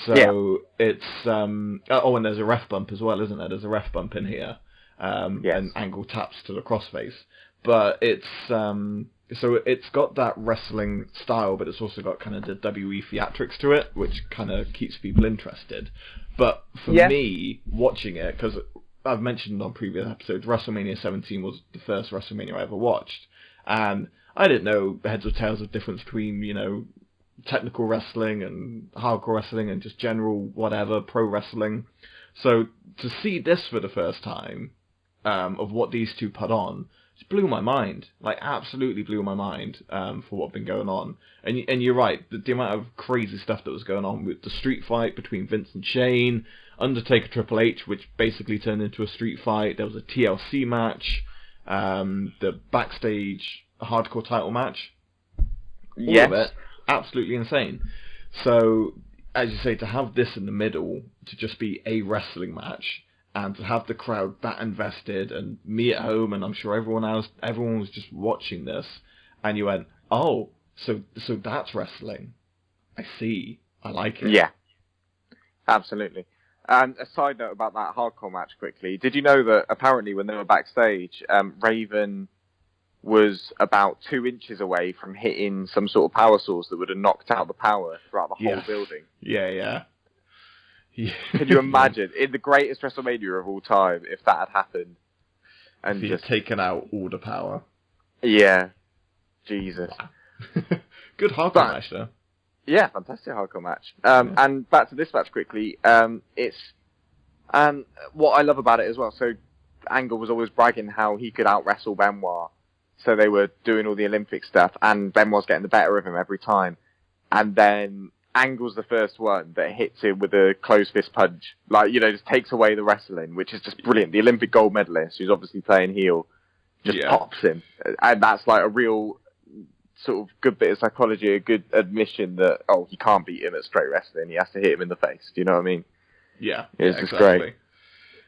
So it's and there's a ref bump as well, isn't there? There's a ref bump in here. And Angle taps to the crossface. But it's so it's got that wrestling style, but it's also got kind of the WWE theatrics to it, which kind of keeps people interested. But for me, watching it, because I've mentioned on previous episodes, WrestleMania 17 was the first WrestleMania I ever watched, and I didn't know heads or tails of difference between, technical wrestling and hardcore wrestling and just general whatever, pro wrestling. So to see this for the first time, of what these two put on, just blew my mind. Like, absolutely blew my mind for what had been going on. And you're right, the amount of crazy stuff that was going on with the street fight between Vince and Shane, Undertaker Triple H, which basically turned into a street fight. There was a TLC match, the backstage hardcore title match. All of it, absolutely insane. So, as you say, to have this in the middle, to just be a wrestling match, and to have the crowd that invested, and me at home, and I'm sure everyone was just watching this, and you went, oh, so that's wrestling. I see. I like it. Yeah, absolutely. And a side note about that hardcore match quickly, did you know that apparently when they were backstage, Raven was about 2 inches away from hitting some sort of power source that would have knocked out the power throughout the whole building? Yeah. Can you imagine, in the greatest WrestleMania of all time, if that had happened? And he had taken out all the power. Yeah. Jesus. Good hardcore match, though. Yeah, fantastic hardcore match. And back to this match quickly. It's what I love about it as well. So Angle was always bragging how he could out-wrestle Benoit. So they were doing all the Olympic stuff, and Benoit's getting the better of him every time. And then Angle's the first one that hits him with a closed fist punch. Like, just takes away the wrestling, which is just brilliant. The Olympic gold medalist, who's obviously playing heel, just pops him. And that's like a real sort of good bit of psychology, a good admission that, he can't beat him at straight wrestling. He has to hit him in the face. Do you know what I mean? Yeah. It's just great.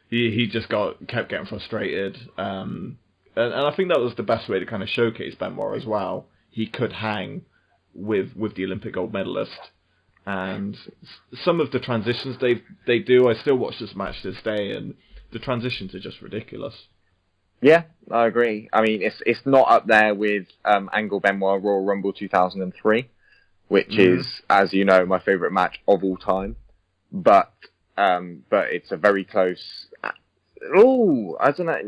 He just kept getting frustrated. And I think that was the best way to kind of showcase Benoit as well. He could hang with the Olympic gold medalist. And some of the transitions they do, I still watch this match to this day, and the transitions are just ridiculous. Yeah, I agree. I mean, it's not up there with Angle Benoit Royal Rumble 2003, which is, as you know, my favourite match of all time. But it's a very close. Oh, I don't know.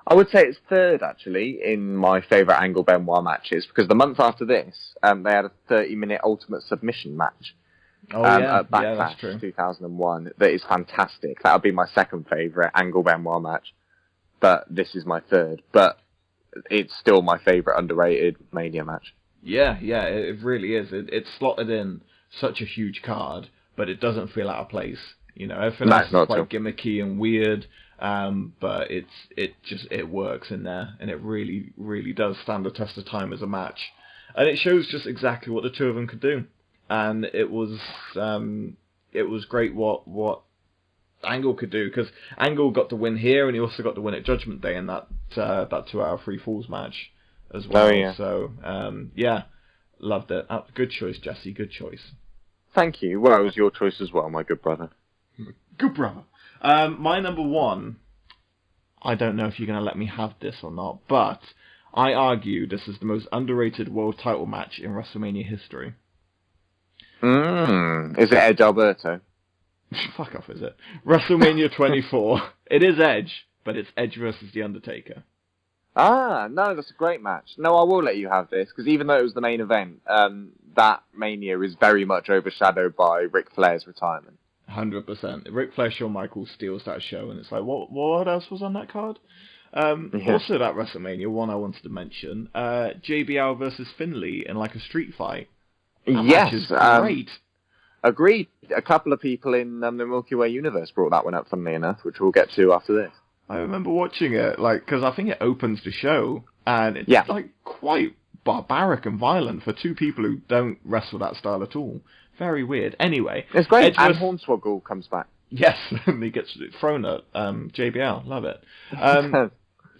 I would say it's third actually in my favourite Angle Benoit matches, because the month after this, they had a 30-minute Ultimate Submission match. At Backlash 2001, that is fantastic. That would be my second favourite Angle Benoit match. But this is my third. But it's still my favourite underrated Mania match. Yeah, it really is. It's slotted in such a huge card, but it doesn't feel out of place. You know, everything else is quite gimmicky and weird, but it works in there, and it really, really does stand the test of time as a match. And it shows just exactly what the two of them could do. And it was great what Angle could do, because Angle got the win here, and he also got the win at Judgment Day in that 2 out of 3 falls match as well. Oh, yeah. So loved it. Good choice, Jesse. Good choice. Thank you. Well, it was your choice as well, my good brother. Good brother. My number one. I don't know if you're going to let me have this or not, but I argue this is the most underrated world title match in WrestleMania history. Is it Edge Alberto? Fuck off, is it? WrestleMania 24. It is Edge, but it's Edge versus The Undertaker. Ah, no, that's a great match. No, I will let you have this, because even though it was the main event, that Mania is very much overshadowed by Ric Flair's retirement. 100%. Ric Flair, Shawn Michaels steals that show, and it's like, what else was on that card? Also, that WrestleMania, one I wanted to mention, JBL versus Finlay in like a street fight. That match is great. Agreed. A couple of people in the Milky Way universe brought that one up, funnily enough, which we'll get to after this. I remember watching it, because I think it opens the show, and it's quite barbaric and violent for two people who don't wrestle that style at all. Very weird. Anyway, it's great. And Hornswoggle comes back. Yes, and he gets thrown at JBL. Love it.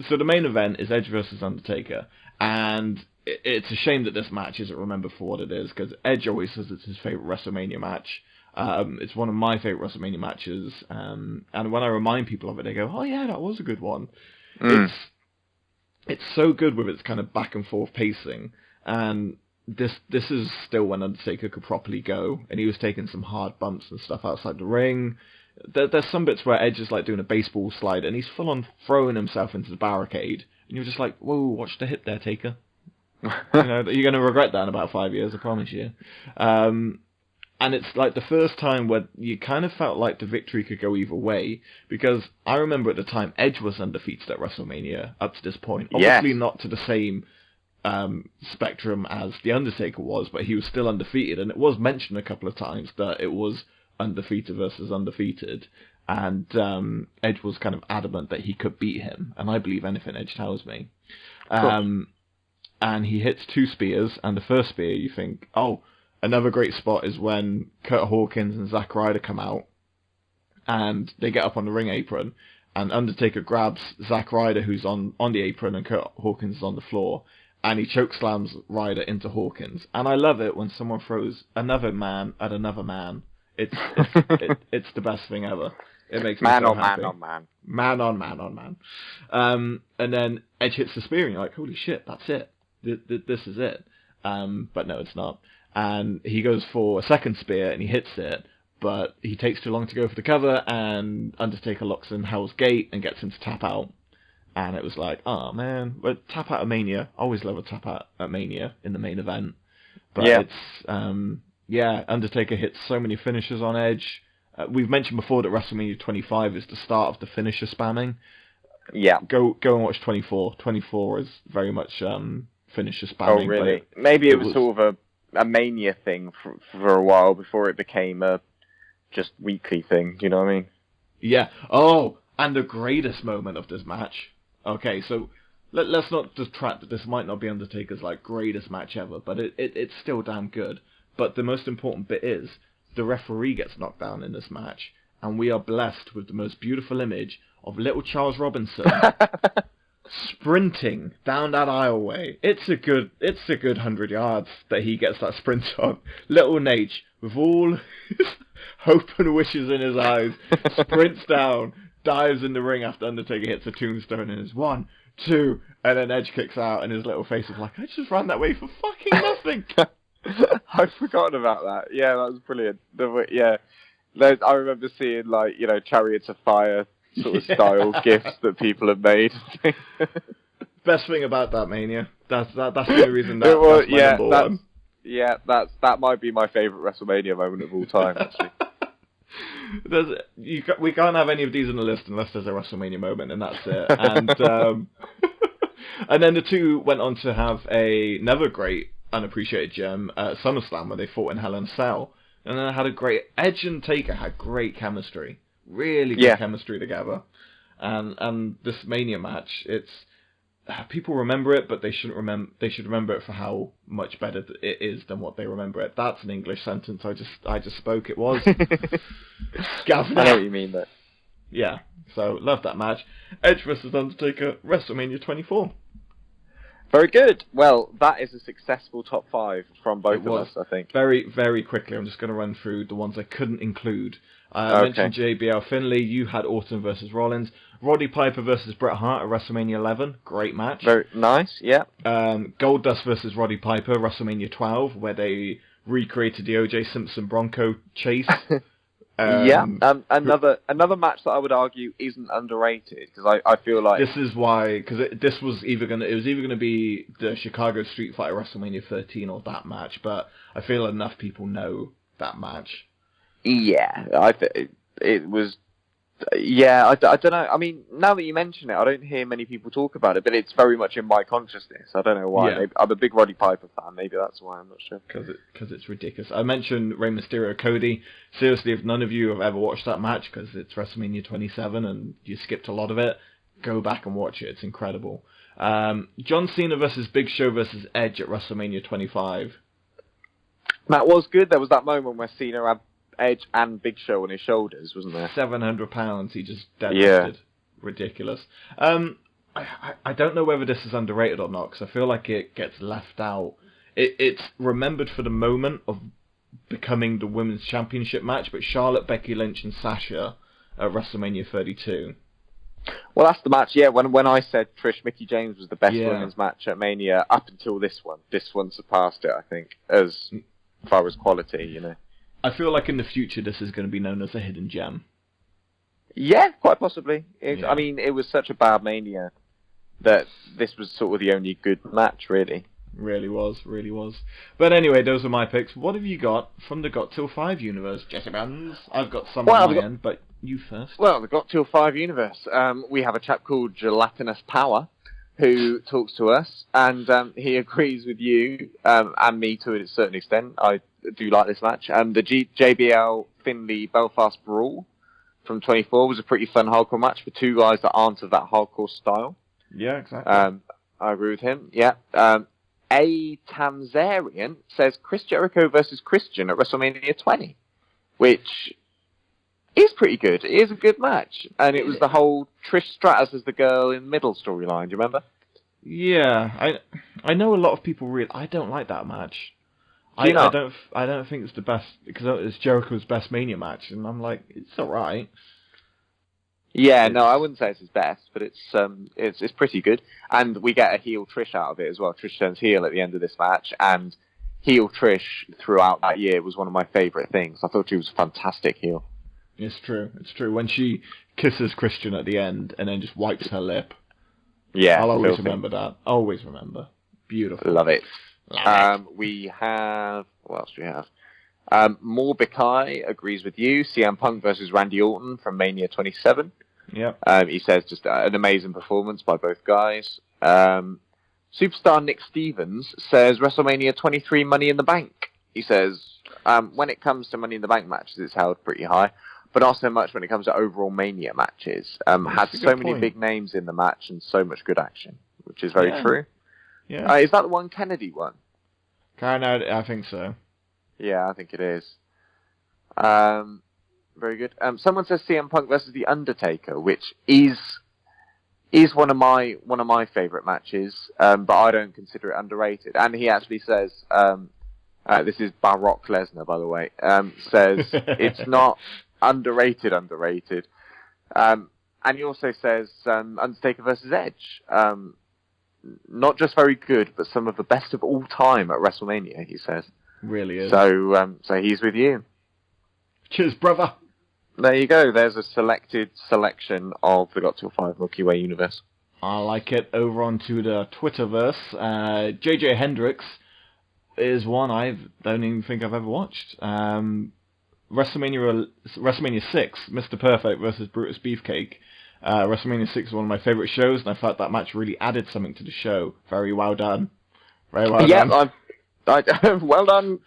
So the main event is Edge versus Undertaker, and it's a shame that this match isn't remembered for what it is, because Edge always says it's his favourite WrestleMania match. It's one of my favourite WrestleMania matches, and when I remind people of it, they go, "Oh yeah, that was a good one." It's so good with its kind of back and forth pacing, and this is still when Undertaker could properly go, and he was taking some hard bumps and stuff outside the ring. There's some bits where Edge is like doing a baseball slide, and he's full on throwing himself into the barricade, and you're just like, "Whoa, watch the hit there, Taker." You're going to regret that in about 5 years, I promise you. And it's like the first time where you kind of felt like the victory could go either way, because I remember at the time Edge was undefeated at WrestleMania up to this point. Obviously not to the same spectrum as The Undertaker was, but he was still undefeated, and it was mentioned a couple of times that it was undefeated versus undefeated, and Edge was kind of adamant that he could beat him, and I believe anything Edge tells me. And he hits 2 spears, and the first spear you think, oh, another great spot is when Kurt Hawkins and Zack Ryder come out, and they get up on the ring apron, and Undertaker grabs Zack Ryder, who's on the apron, and Kurt Hawkins is on the floor, and he chokeslams Ryder into Hawkins. And I love it when someone throws another man at another man. It's the best thing ever. It makes me so happy. Man on man. And then Edge hits the spear, and you're like, holy shit, that's it. This is it. But no, it's not. And he goes for a second spear, and he hits it, but he takes too long to go for the cover, and Undertaker locks in Hell's Gate and gets him to tap out. And it was like, oh man, but tap out at Mania. I always love a tap out at Mania in the main event. But it's, Undertaker hits so many finishers on Edge. We've mentioned before that WrestleMania 25 is the start of the finisher spamming. Yeah. Go and watch 24. 24 is very much finisher spamming. Oh, really? Maybe it was sort of a Mania thing for a while before it became a just weekly thing. Do you know what I mean? Yeah. Oh, and the greatest moment of this match. Okay, so let's not detract that this might not be Undertaker's like greatest match ever, but it's still damn good. But the most important bit is the referee gets knocked down in this match, and we are blessed with the most beautiful image of little Charles Robinson sprinting down that aisleway. It's a good 100 yards that he gets that sprint on. Little Nate, with all his hope and wishes in his eyes, sprints down, dives in the ring after Undertaker hits a tombstone and is 1, 2, and then Edge kicks out and his little face is like, I just ran that way for fucking nothing. I've forgotten about that. Yeah, that was brilliant. Yeah, I remember seeing like Chariots of Fire sort of style gifs that people have made. Best thing about that Mania. That's the only reason that's my number one. Yeah, that might be my favourite WrestleMania moment of all time, actually. We can't have any of these on the list unless there's a WrestleMania moment, and that's it. And and then the two went on to have another great unappreciated gem at SummerSlam where they fought in Hell in a Cell, and then had a great Edge and Taker had great chemistry, really good chemistry together, and this Mania match, it's people remember it, but they shouldn't remember. They should remember it for how much better it is than what they remember it. That's an English sentence. I just spoke. It was. Gavin, I know what you mean, but yeah. So love that match. Edge versus Undertaker, WrestleMania 24. Very good. Well, that is a successful top 5 from both of us, I think. Very, very quickly, I'm just going to run through the ones I couldn't include. I mentioned JBL Finlay. You had Orton versus Rollins. Roddy Piper versus Bret Hart at WrestleMania 11. Great match. Very nice, yeah. Goldust versus Roddy Piper, WrestleMania 12, where they recreated the O.J. Simpson Bronco chase. Another match that I would argue isn't underrated, because I feel like this is why, because it was either gonna be the Chicago Street Fighter WrestleMania 13 or that match, but I feel enough people know that match. Yeah, it was. Yeah, I don't know. I mean, now that you mention it, I don't hear many people talk about it, but it's very much in my consciousness. I don't know why. Yeah. I'm a big Roddy Piper fan. Maybe that's why. I'm not sure. Because it's ridiculous. I mentioned Rey Mysterio Cody. Seriously, if none of you have ever watched that match, because it's WrestleMania 27 and you skipped a lot of it, go back and watch it. It's incredible. John Cena versus Big Show versus Edge at WrestleMania 25. That was good. There was that moment where Cena had Edge and Big Show on his shoulders, wasn't there? 700 pounds, he just deadlifted. Yeah. Ridiculous. I don't know whether this is underrated or not, because I feel like it gets left out. It's remembered for the moment of becoming the Women's Championship match, but Charlotte, Becky Lynch, and Sasha at WrestleMania 32. Well, that's the match, yeah. When I said Trish Mickie James was the best women's match at Mania, up until this one surpassed it, I think, as far as quality, I feel like in the future this is going to be known as a hidden gem. Yeah, quite possibly. Yeah. I mean, it was such a bad Mania that this was sort of the only good match, really. Really was. But anyway, those are my picks. What have you got from the Got Till 5 universe, Jesse Bands? I've got some on my end, but you first. Well, the Got Till 5 universe. We have a chap called Gelatinous Power who talks to us, and he agrees with you and me to a certain extent. I do like this match. The JBL Finlay Belfast Brawl from 24 was a pretty fun hardcore match for two guys that aren't of that hardcore style. Yeah, exactly. I agree with him. Yeah. A Tanzarian says Chris Jericho versus Christian at WrestleMania 20, which is pretty good. It is a good match, and it was the whole Trish Stratus as the girl in the middle storyline. Do you remember? Yeah, I know a lot of people really. I don't like that match. I don't think it's the best, because it's Jericho's best Mania match, and I'm like, it's alright. Yeah, no, I wouldn't say it's his best, but it's pretty good. And we get a heel Trish out of it as well. Trish turns heel at the end of this match, and heel Trish throughout that year was one of my favourite things. I thought she was a fantastic heel. It's true. When she kisses Christian at the end and then just wipes her lip. Yeah, I'll always remember that. Always remember. Beautiful. Love it. We have... What else do we have? Morbikai agrees with you. CM Punk versus Randy Orton from Mania 27. Yeah. He says just an amazing performance by both guys. Superstar Nick Stevens says WrestleMania 23 Money in the Bank. He says, when it comes to Money in the Bank matches, it's held pretty high, but not so much when it comes to overall Mania matches. Had so many big names in the match and so much good action, which is very true. Yeah. Is that the one Kennedy won? I think so. Yeah, I think it is. Very good. Someone says CM Punk versus The Undertaker, which is one of my favourite matches, but I don't consider it underrated. And he actually says, this is Baroque Lesnar, by the way, says it's not underrated. And And he also says Undertaker versus Edge. Not just very good, but some of the best of all time at WrestleMania, he says. Really is. So he's with you. Cheers, brother. There you go. There's a selected selection of the Got Till 5 Milky Way universe. I like it. Over onto the Twitterverse. JJ Hendricks is one I don't even think I've ever watched. WrestleMania 6, Mr. Perfect versus Brutus Beefcake. WrestleMania 6 is one of my favourite shows, and I felt that match really added something to the show. Very well done. Very well done. Well done.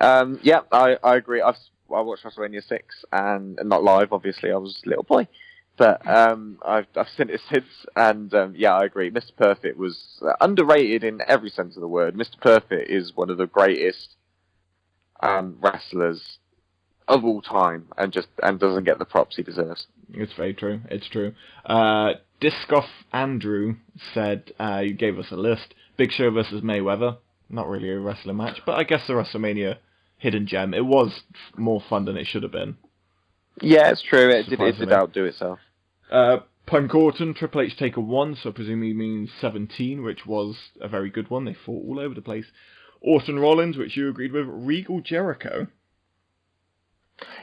I agree. I watched WrestleMania 6, and not live, obviously. I was a little boy. But I've seen it since, and I agree. Mr. Perfect was underrated in every sense of the word. Mr. Perfect is one of the greatest wrestlers of all time, and doesn't get the props he deserves. It's very true. It's true. Discoff Andrew said, you gave us a list. Big Show versus Mayweather. Not really a wrestling match, but I guess the WrestleMania hidden gem. It was more fun than it should have been. Yeah, it's true. It did outdo itself. Punk Orton, Triple H Taker 1, so presumably means 17, which was a very good one. They fought all over the place. Orton Rollins, which you agreed with. Regal Jericho.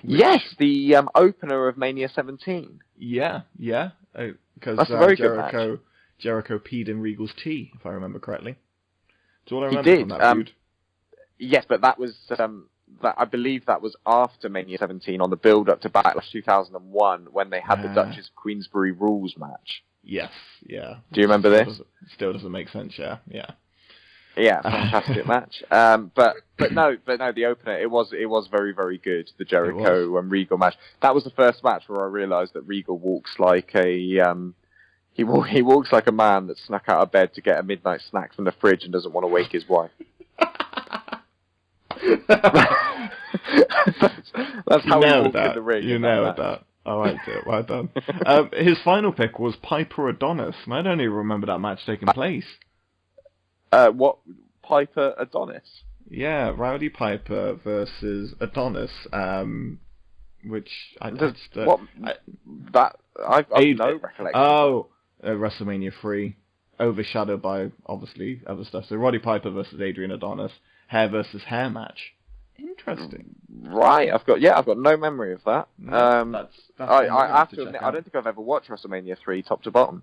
Yes, the opener of Mania 17. Yeah. Because that's a very good match. Jericho peed in Regal's tea, if I remember correctly. That's all I He remember did. from that feud. Yes, but that was I believe that was after Mania 17 on the build-up to Backlash 2001 when they had the Duchess of Queensberry rules match. Yes, yeah. Do you remember this? Still doesn't make sense, yeah. Yeah, fantastic match. But no, the opener it was very, very good. The Jericho and Regal match. That was the first match where I realised that Regal walks like a he walks like a man that snuck out of bed to get a midnight snack from the fridge and doesn't want to wake his wife. That's how he walked in the ring. You nailed that. I liked it. Well done. His final pick was Piper Adonis, and I don't even remember that match taking place. What? Piper Adonis? Yeah, Rowdy Piper versus Adonis, which I've no recollection. Oh, WrestleMania 3, overshadowed by obviously other stuff. So Roddy Piper versus Adrian Adonis, hair versus hair match. Interesting. Right, I've got no memory of that. That's I have to admit, I don't think I've ever watched WrestleMania 3 top to bottom.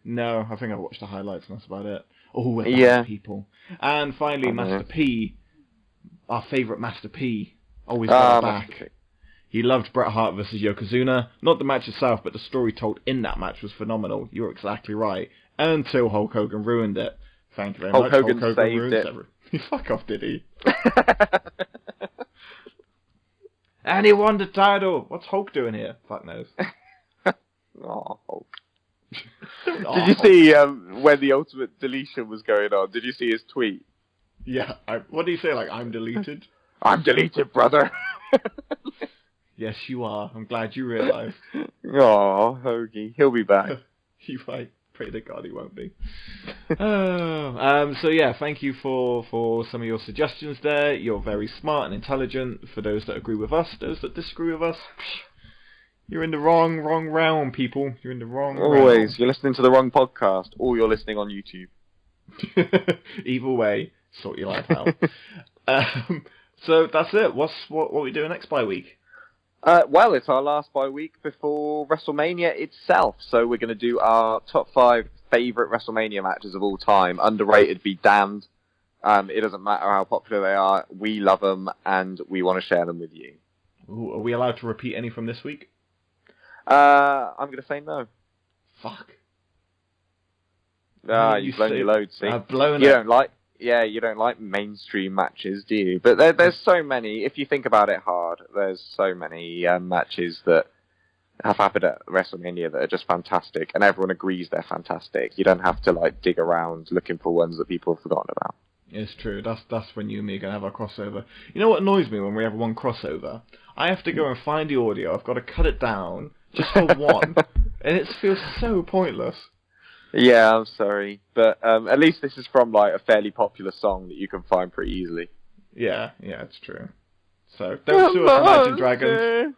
No, I think I watched the highlights and that's about it. Oh, yeah. People. And finally, Master P, our favourite Master P, always got back. He loved Bret Hart versus Yokozuna. Not the match itself, but the story told in that match was phenomenal. You're exactly right. Until Hulk Hogan ruined it. Thank you very much. Hulk Hogan saved it. Fuck off, did he? And he won the title. What's Hulk doing here? Fuck knows. Oh, Hulk. Did you see when the Ultimate Deletion was going on? Did you see his tweet? Yeah. What did he say? Like, I'm deleted? I'm deleted, brother. Yes, you are. I'm glad you realised. Oh, Hoagie. He'll be back. You might. Pray to God he won't be. So yeah, thank you for some of your suggestions there. You're very smart and intelligent. For those that agree with us, those that disagree with us, you're in the wrong realm, people. You're in the wrong realm. You're listening to the wrong podcast, or you're listening on YouTube. Either way, sort your life out. So that's it. What are we doing next bye week? Well, it's our last bye week before WrestleMania itself, so we're going to do our top 5 favourite WrestleMania matches of all time. Underrated be damned. It doesn't matter how popular they are. We love them, and we want to share them with you. Ooh, are we allowed to repeat any from this week? I'm going to say no. Fuck. You've blown your load, see? I've blown you don't like mainstream matches, do you? But there's so many. If you think about it hard, there's so many matches that have happened at WrestleMania that are just fantastic, and everyone agrees they're fantastic. You don't have to dig around looking for ones that people have forgotten about. It's true. That's when you and me are going to have our crossover. You know what annoys me when we have one crossover? I have to go and find the audio. I've got to cut it down just for one, and it feels so pointless. Yeah, I'm sorry, but at least this is from a fairly popular song that you can find pretty easily. Yeah, it's true. So don't sue us, Imagine Dragons.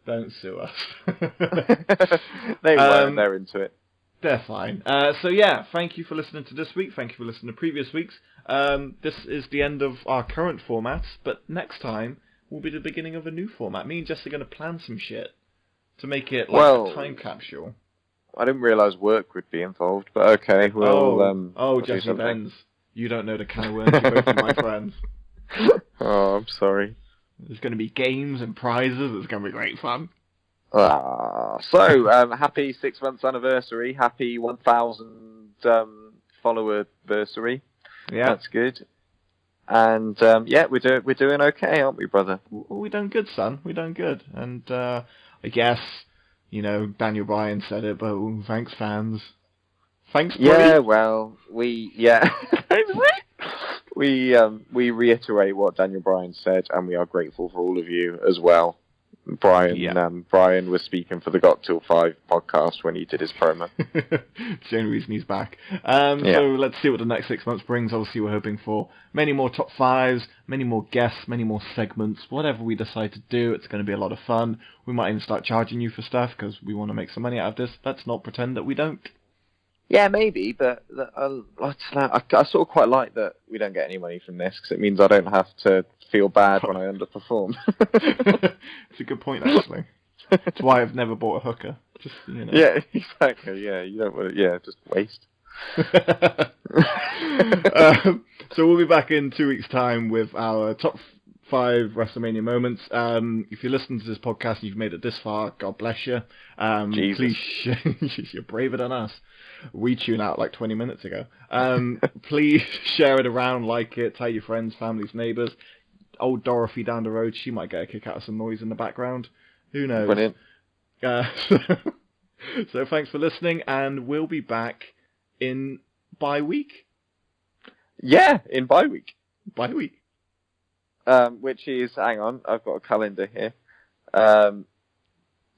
Don't sue us. They won't. They're into it. They're fine. So yeah, thank you for listening to this week. Thank you for listening to previous weeks. This is the end of our current formats, but next time will be the beginning of a new format. Me and Jess are going to plan some shit to make it like a time capsule. I didn't realise work would be involved, but okay, we'll Jesse Benz, you don't know the can of worms you both are my friends. Oh, I'm sorry. There's going to be games and prizes. It's going to be great fun. So, happy 6 months anniversary. Happy 1,000 follower anniversary. Yeah, that's good. And yeah, we're doing okay, aren't we, brother? We're doing good, son. We're doing good. And I guess, you know, Daniel Bryan said it, but thanks, fans. Thanks, buddy. Yeah, well, we reiterate what Daniel Bryan said, and we are grateful for all of you as well. Brian was speaking for the Got Till 5 podcast when he did his promo. It's the only reason he's back. So let's see what the next 6 months brings. Obviously, we're hoping for many more top 5s, many more guests, many more segments. Whatever we decide to do, it's going to be a lot of fun. We might even start charging you for stuff because we want to make some money out of this. Let's not pretend that we don't. Yeah, maybe, but I sort of quite like that we don't get any money from this because it means I don't have to feel bad when I underperform. It's a good point, actually. That's why I've never bought a hooker. Just, you know. Yeah, exactly. Yeah, you don't want to. Yeah, just waste. So we'll be back in 2 weeks' time with our top 5 WrestleMania moments. If you listen to this podcast and you've made it this far, God bless you. Please, you're braver than us. We tune out like 20 minutes ago. Please share it around, like it, tell your friends, families, neighbours. Old Dorothy down the road, she might get a kick out of some noise in the background. Who knows? Brilliant. So thanks for listening, and we'll be back in bi-week. Yeah, in bi-week. Bi-week. Which is, hang on, I've got a calendar here.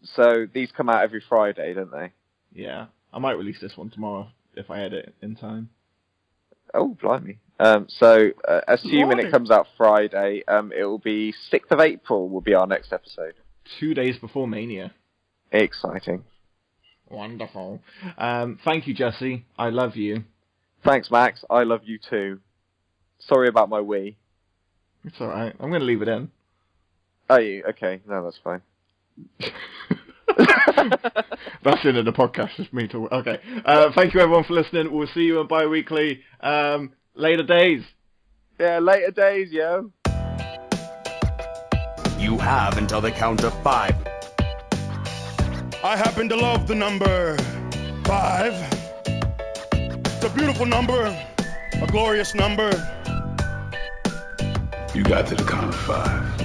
So these come out every Friday, don't they? Yeah. I might release this one tomorrow if I edit it in time. Oh, blimey. So, assuming it comes out Friday, it will be 6th of April will be our next episode. 2 days before Mania. Exciting. Wonderful. Thank you, Jesse. I love you. Thanks, Max. I love you too. Sorry about my wee. It's alright. I'm going to leave it in. Are you? Okay. No, that's fine. That's the end of the podcast. Just me talking. Okay. Thank you, everyone, for listening. We'll see you on bi-weekly. Later days. Yeah, later days, yo. You have until the count of 5. I happen to love the number 5. It's a beautiful number, a glorious number. You got to the count of 5.